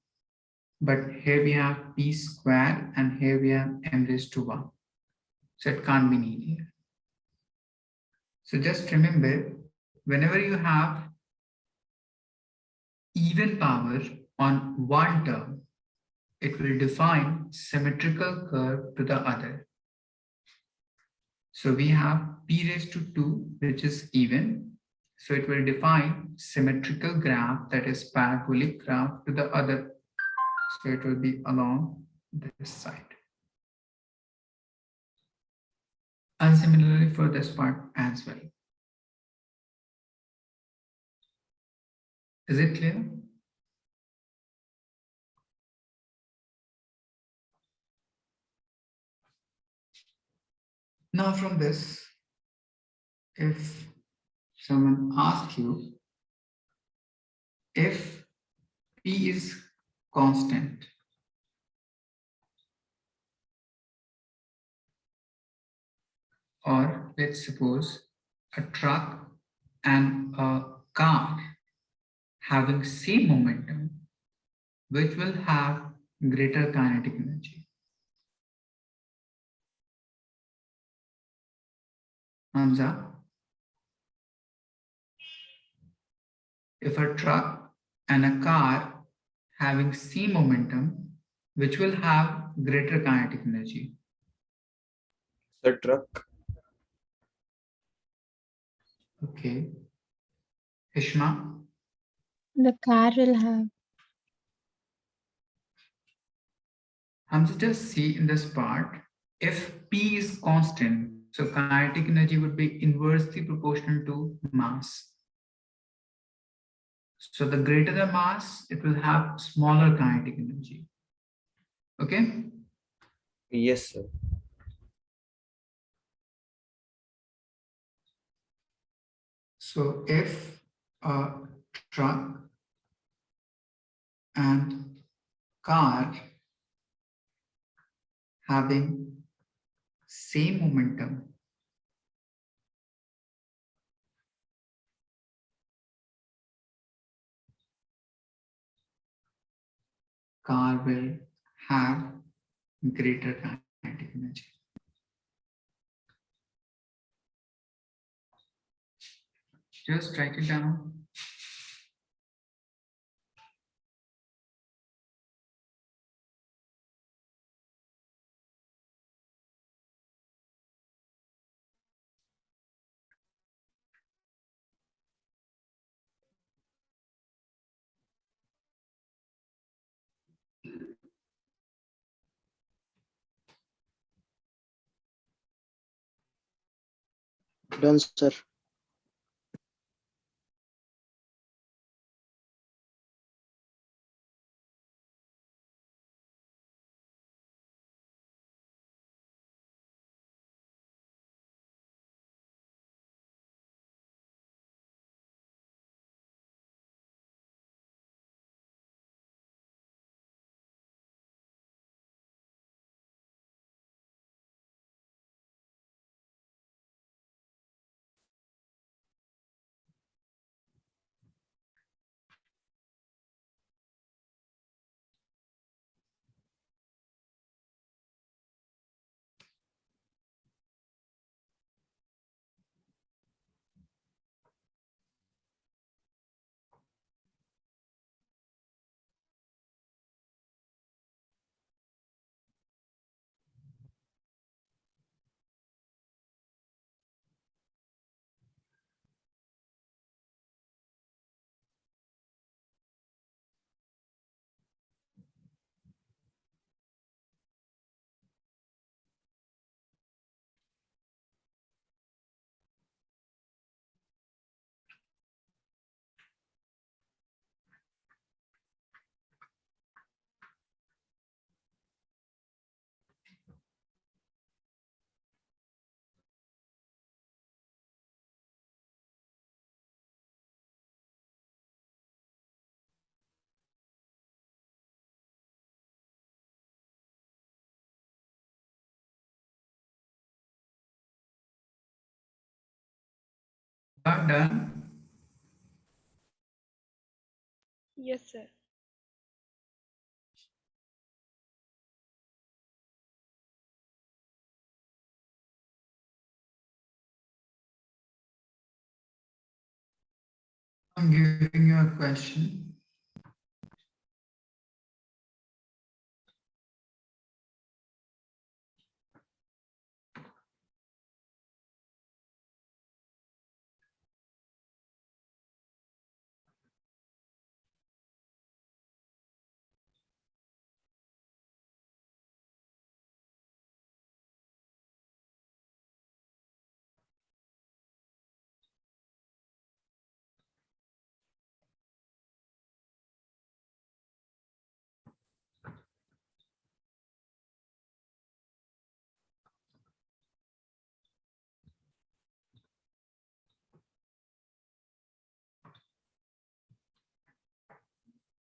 But here we have P square and here we have M raised to 1. So it can't be linear. So just remember, whenever you have even power on one term, it will define symmetrical curve to the other. So we have P raised to 2, which is even. So it will define symmetrical graph, that is parabolic graph to the other. So it will be along this side. And similarly for this part as well. Is it clear? Now from this, if someone asks you if P is constant, or let's suppose a truck and a car having same momentum, which will have greater kinetic energy. Hamza, if a truck and a car having same momentum, which will have greater kinetic energy. Sir, truck. Okay. Hishma, The car will have. Hamza, just see in this part, if P is constant, so kinetic energy would be inversely proportional to mass. So the greater the mass, it will have smaller kinetic energy. Okay? Yes, sir. So if a truck and car having same momentum, car will have greater kinetic energy. Just write it down. Done, sir. Are done? Yes, sir. I'm giving you a question.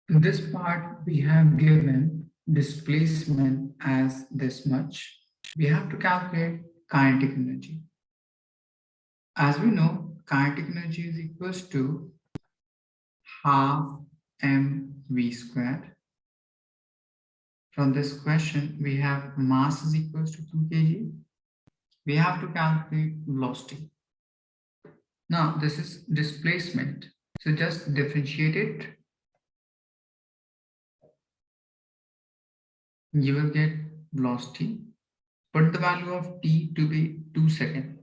In this part, we have given displacement as this much. We have to calculate kinetic energy. As we know, kinetic energy is equals to half mv squared. From this question, we have mass is equals to 2 kg. We have to calculate velocity. Now, this is displacement. So just differentiate it. You will get velocity. Put the value of t to be 2 seconds.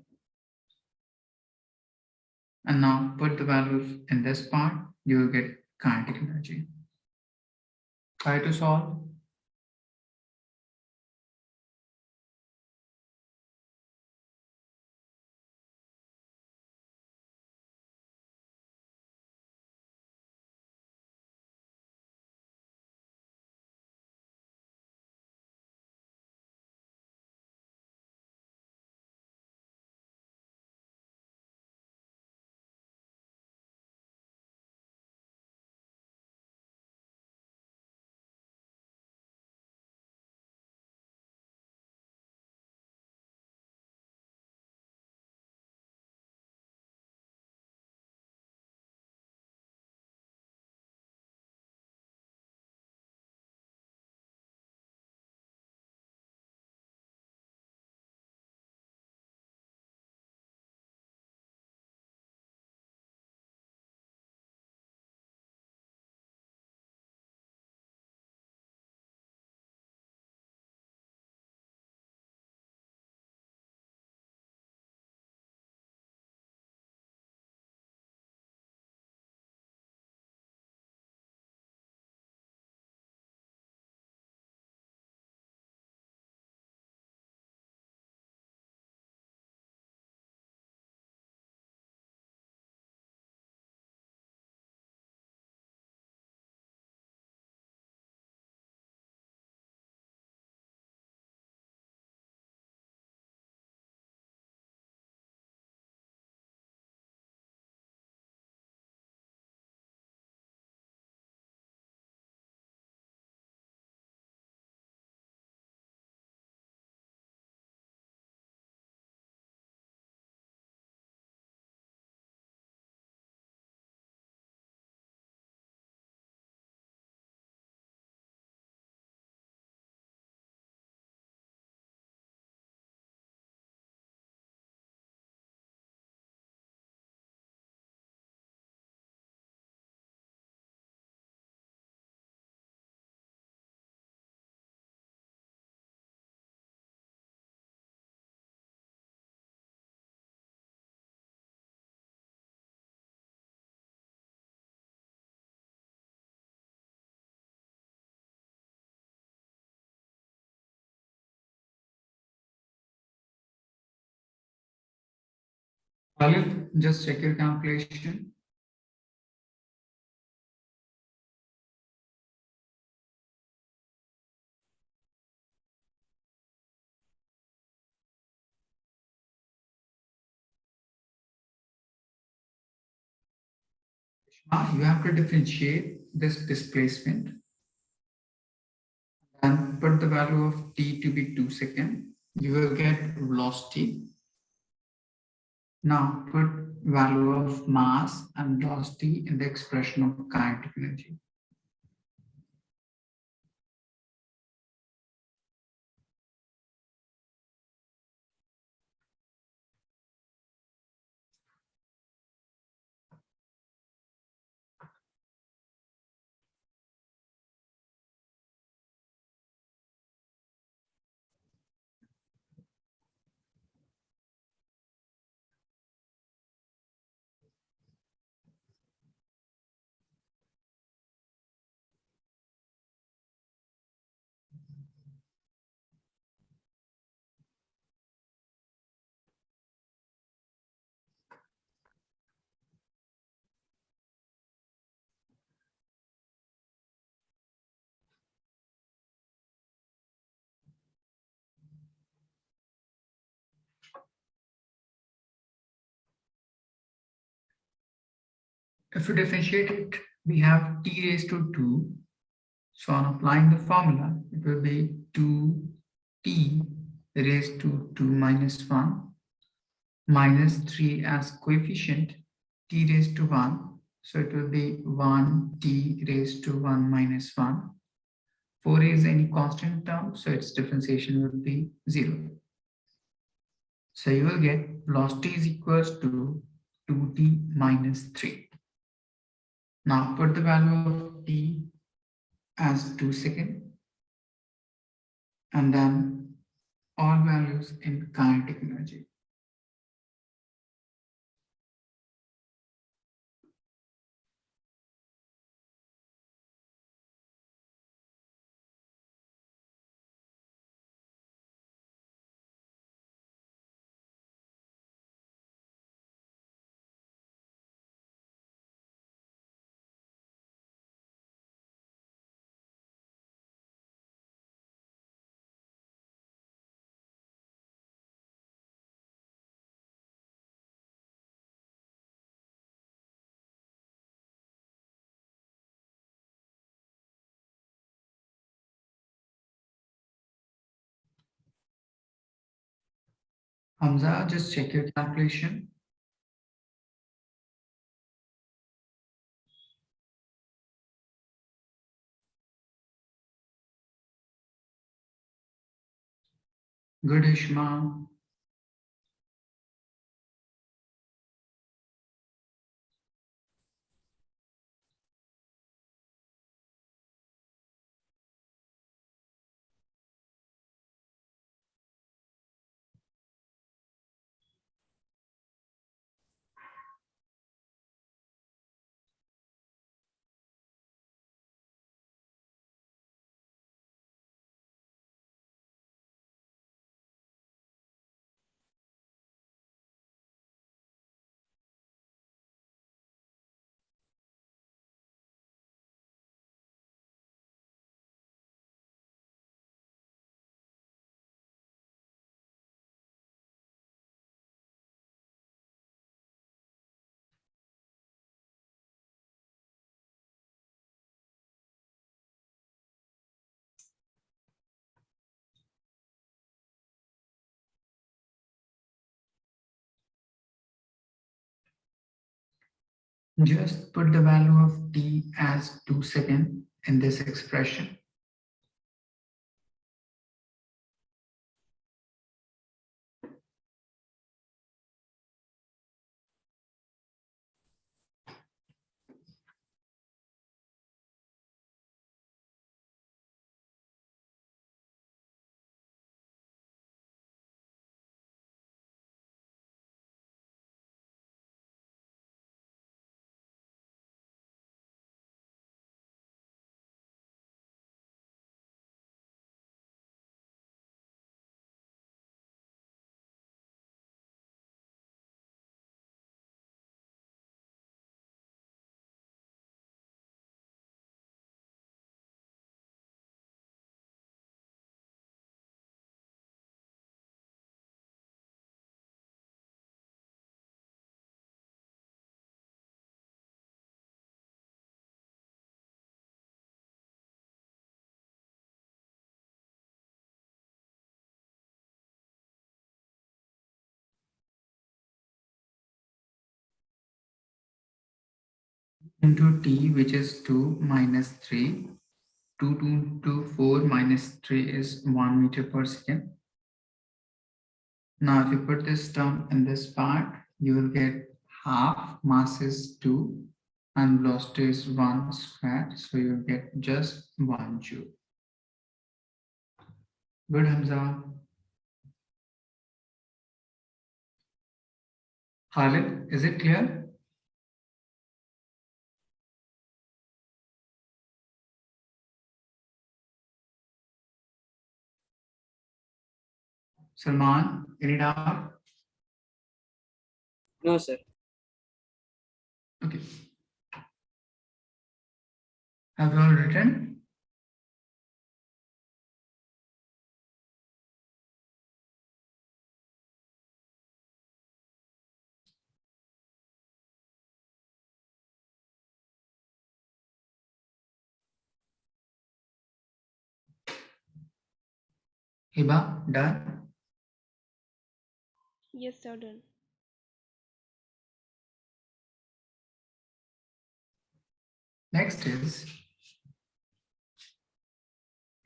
And now put the values in this part, you will get kinetic energy. Try to solve. Khalid, just check your calculation. You have to differentiate this displacement and put the value of t to be 2 seconds. You will get velocity. Now put value of mass and velocity in the expression of kinetic energy. If we differentiate it, we have t raised to 2. So on applying the formula, it will be 2t raised to 2 minus 1 minus 3 as coefficient t raised to 1. So it will be 1t raised to 1 minus 1. 4 is any constant term, so its differentiation will be 0. So you will get velocity is equals to 2t minus 3. Now put the value of t as 2 seconds and then all values in kinetic energy. Hamza, just check your calculation. Good, Ishma. Just put the value of t as 2 seconds in this expression. into T, which is 2 minus 3. 2 to 4 minus 3 is 1 meter per second. Now, if you put this term in this part, you will get half mass is 2 and velocity is 1 square. So you will get just 1 joule. Good, Hamza. Khalid, is it clear? Salman, any doubt? No, sir. Okay. Have you all written? Hiba, done? Yes, sir, done. Next is,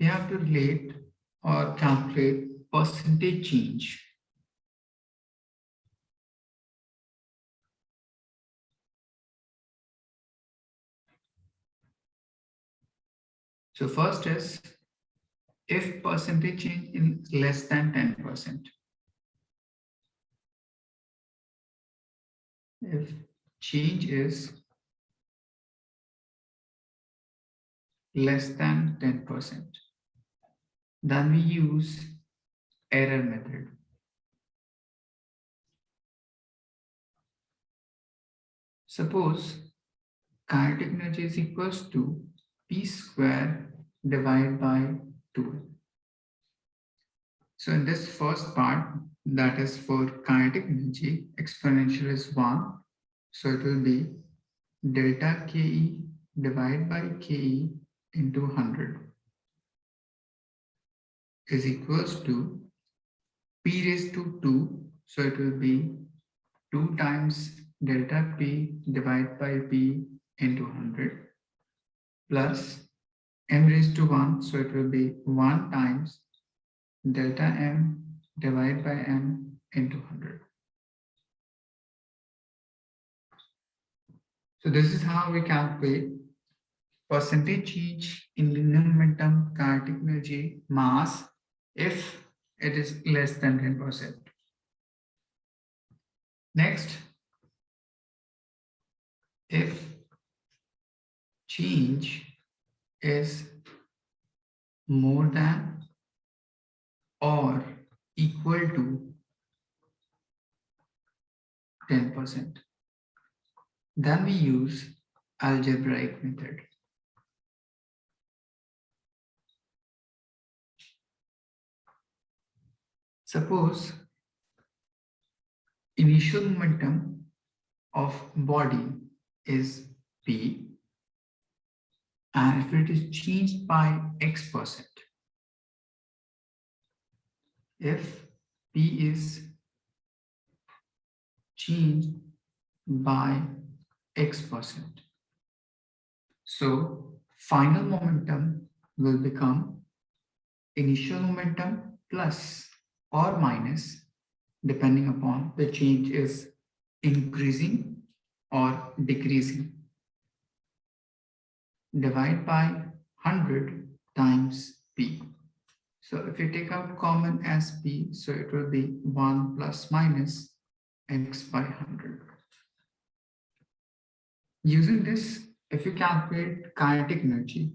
we have to relate or calculate percentage change. So first is, if percentage change is less than 10%. If change is less than 10%, then we use error method. Suppose kinetic energy is equals to P square divided by 2. So in this first part, that is for kinetic energy, exponential is 1. So it will be delta Ke divided by Ke into 100 is equals to P raised to 2. So it will be 2 times delta P divided by P into 100 plus m raised to 1. So it will be 1 times delta m divided by m into 100. So this is how we calculate percentage change in linear momentum, kinetic energy, mass if it is less than 10%. Next, if change is more than or equal to 10%, then we use algebraic method. Suppose initial momentum of body is P, and if it is changed by X%, if P is changed by X%, so final momentum will become initial momentum plus or minus, depending upon the change is increasing or decreasing, divide by 100 times P. So if you take out common as P, so it will be 1 plus minus X by 100. Using this, if you calculate kinetic energy,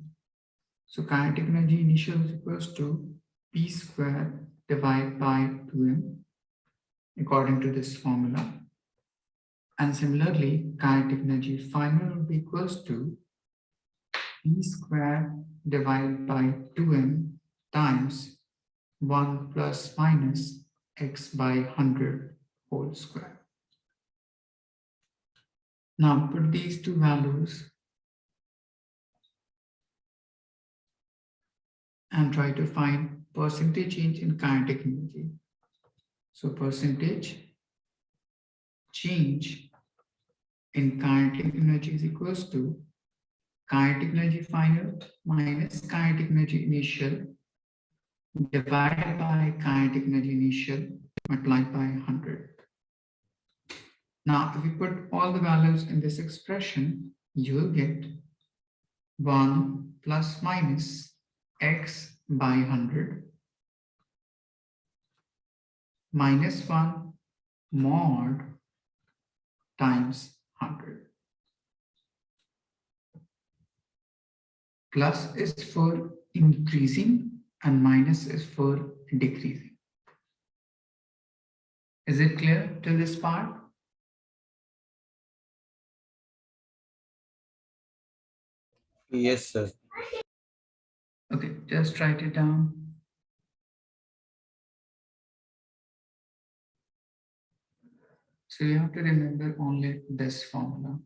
so kinetic energy initial is equals to P square divided by 2m according to this formula. And similarly, kinetic energy final will be equals to P square divided by 2m times 1 plus minus X by 100 whole square. Now put these two values and try to find percentage change in kinetic energy. So percentage change in kinetic energy is equals to kinetic energy final minus kinetic energy initial divided by kinetic energy initial multiplied by 100. Now, if we put all the values in this expression, you will get 1 plus minus x by 100 minus 1 mod times 100. Plus is for increasing and minus is for decreasing. Is it clear till this part? Yes, sir. Okay, just write it down. So you have to remember only this formula.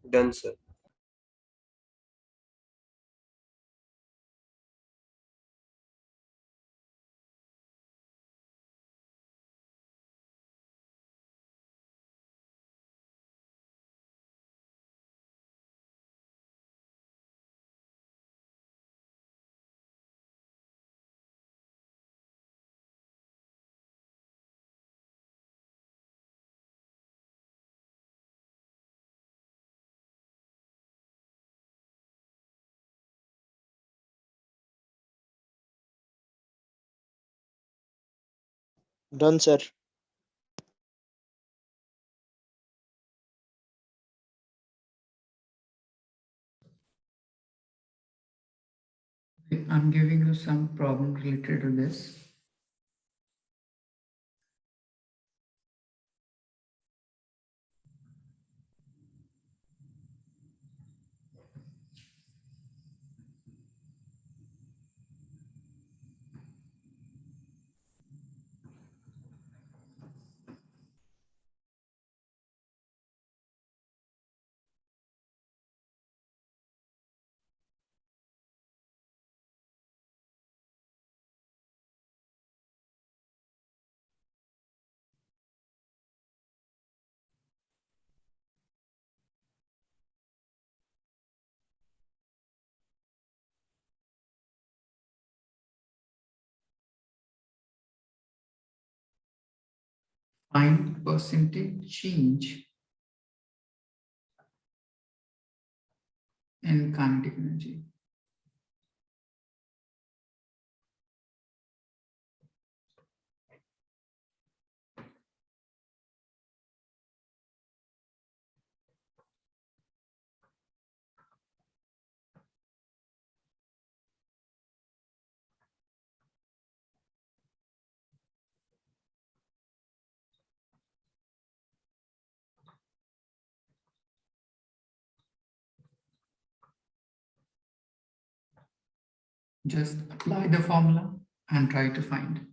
Done, sir. Done, sir. I'm giving you some problem related to this. Find percentage change in kinetic energy. Just apply the formula and try to find.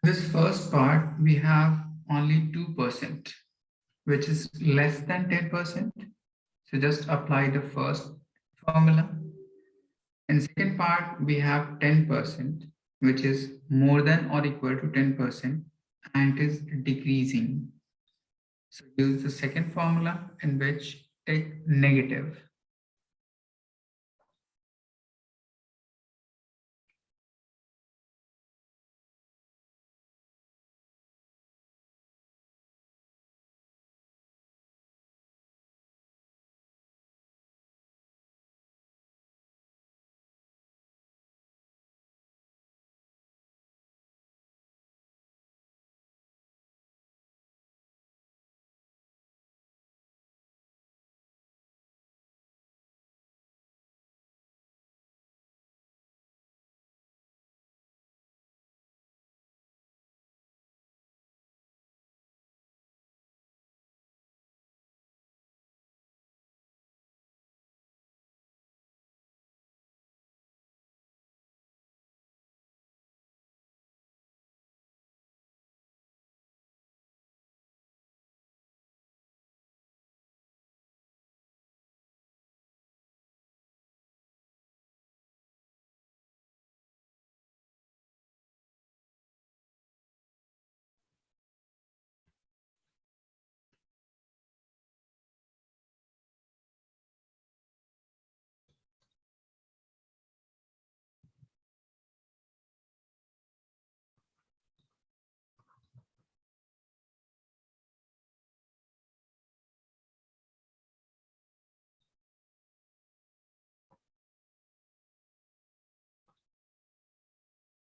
This first part, we have only 2%, which is less than 10%. So just apply the first formula. In second part, we have 10%, which is more than or equal to 10%, and it is decreasing. So use the second formula, in which take negative.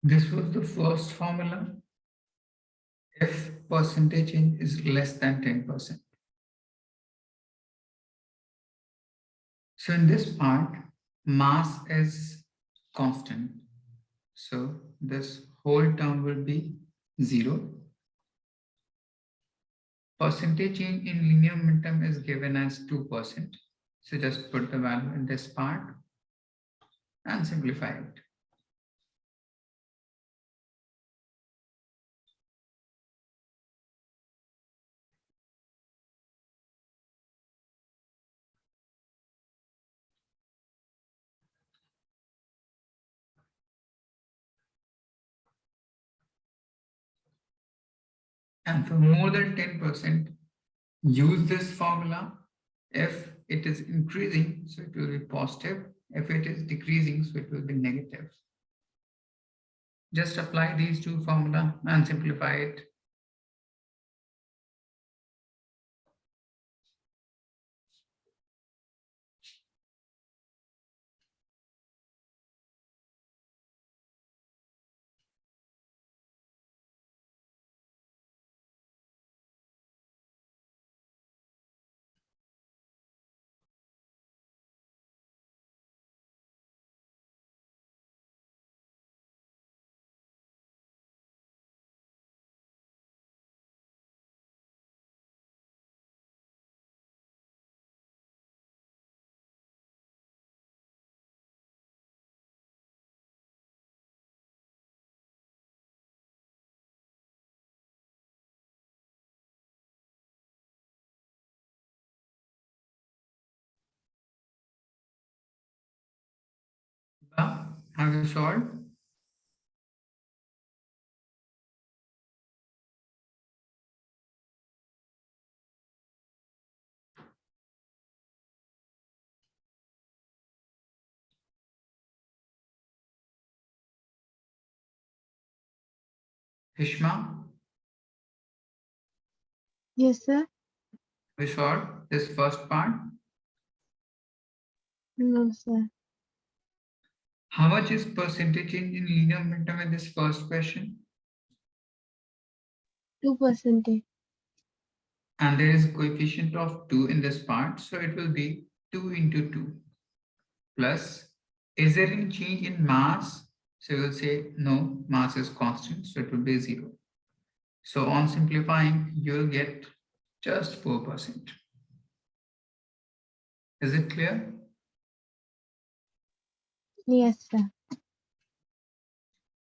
This was the first formula. If percentage change is less than 10%. So in this part, mass is constant. So this whole term will be 0. Percentage change in linear momentum is given as 2%. So just put the value in this part and simplify it. And for more than 10%, use this formula. If it is increasing, so it will be positive. If it is decreasing, so it will be negative. Just apply these two formula and simplify it. Have you solved? Hishma, Yes, sir. have you solved this first part? No, sir. How much is percentage change in linear momentum in this first question? 2%. And there is a coefficient of 2 in this part, so it will be 2 into 2. Plus, is there any change in mass? So you will say no, mass is constant, so it will be 0. So on simplifying, you will get just 4%. Is it clear? Yes, sir.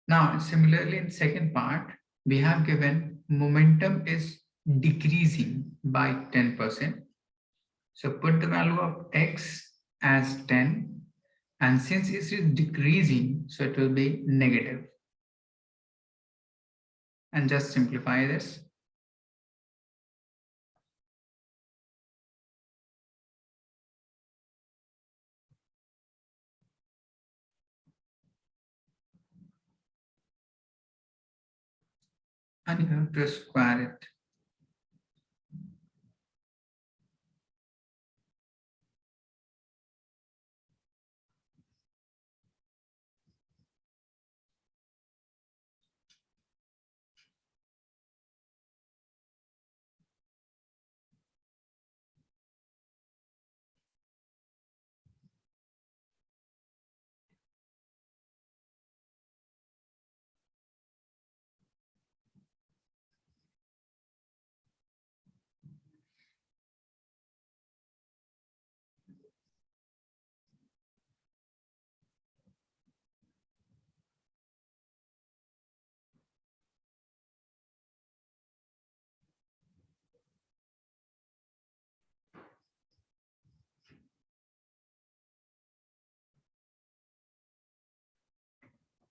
Now, similarly in second part, we have given momentum is decreasing by 10%. So put the value of x as 10, and since it is decreasing, so it will be negative. And just simplify this. And you have to square it.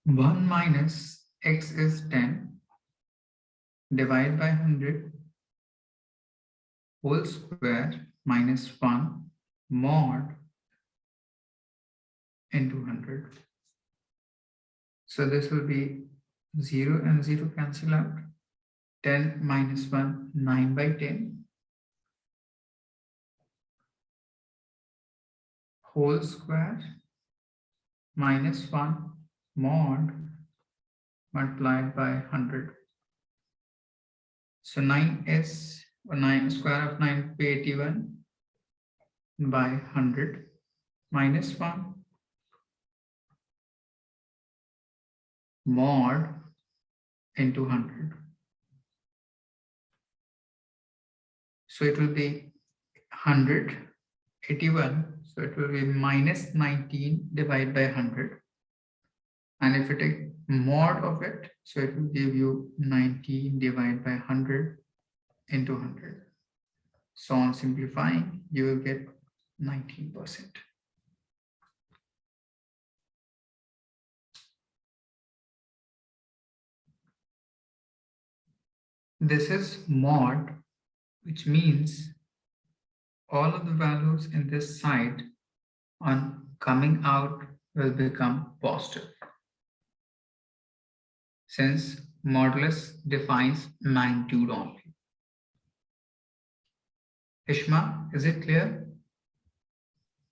One minus x is 10, divide by 100, whole square minus 1 mod into 100. So this will be 0 and 0 cancel out. 10 minus 1, 9 by 10. Whole square minus 1 mod multiplied by 100. So 9 is 9 square of 9 will be 81 by 100 minus 1 mod into 100. So it will be 100, 81. So it will be minus 19 divided by 100. And if you take mod of it, so it will give you 19 divided by 100 into 100. So on simplifying, you will get 19%. This is mod, which means all of the values in this side on coming out will become positive, since modulus defines magnitude only. Ishma, is it clear?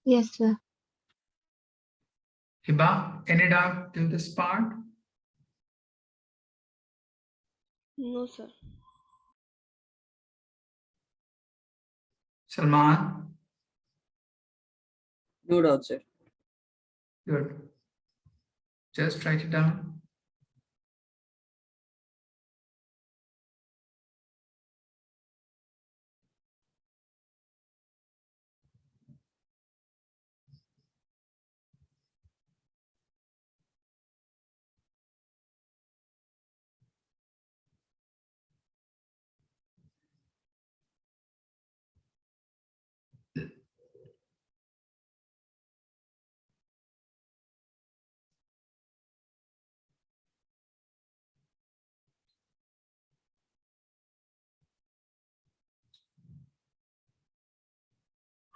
Yes, sir. Hiba, any doubt till this part? No, sir. Salman, No doubt, sir. good. Just write it down.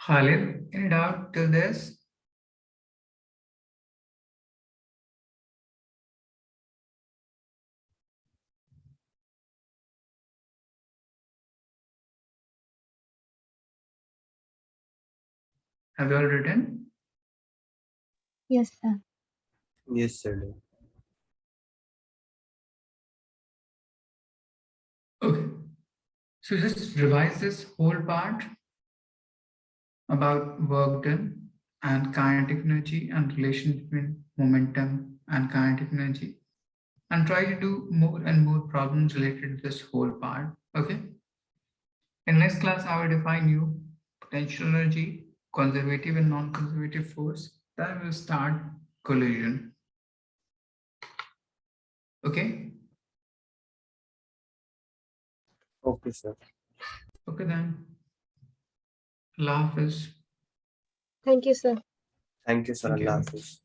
Khalid, any doubt till this? Have you all written? Yes, sir. Yes, sir. Okay. So just revise this whole part about work done and kinetic energy and relation between momentum and kinetic energy, and try to do more and more problems related to this whole part. Okay. In next class, I will define you potential energy, conservative and non-conservative force. Then we'll start collision. Okay. Okay, sir. Okay then. Allah Hafiz. Thank you, sir. Thank you, sir. Thank you. Allah Hafiz.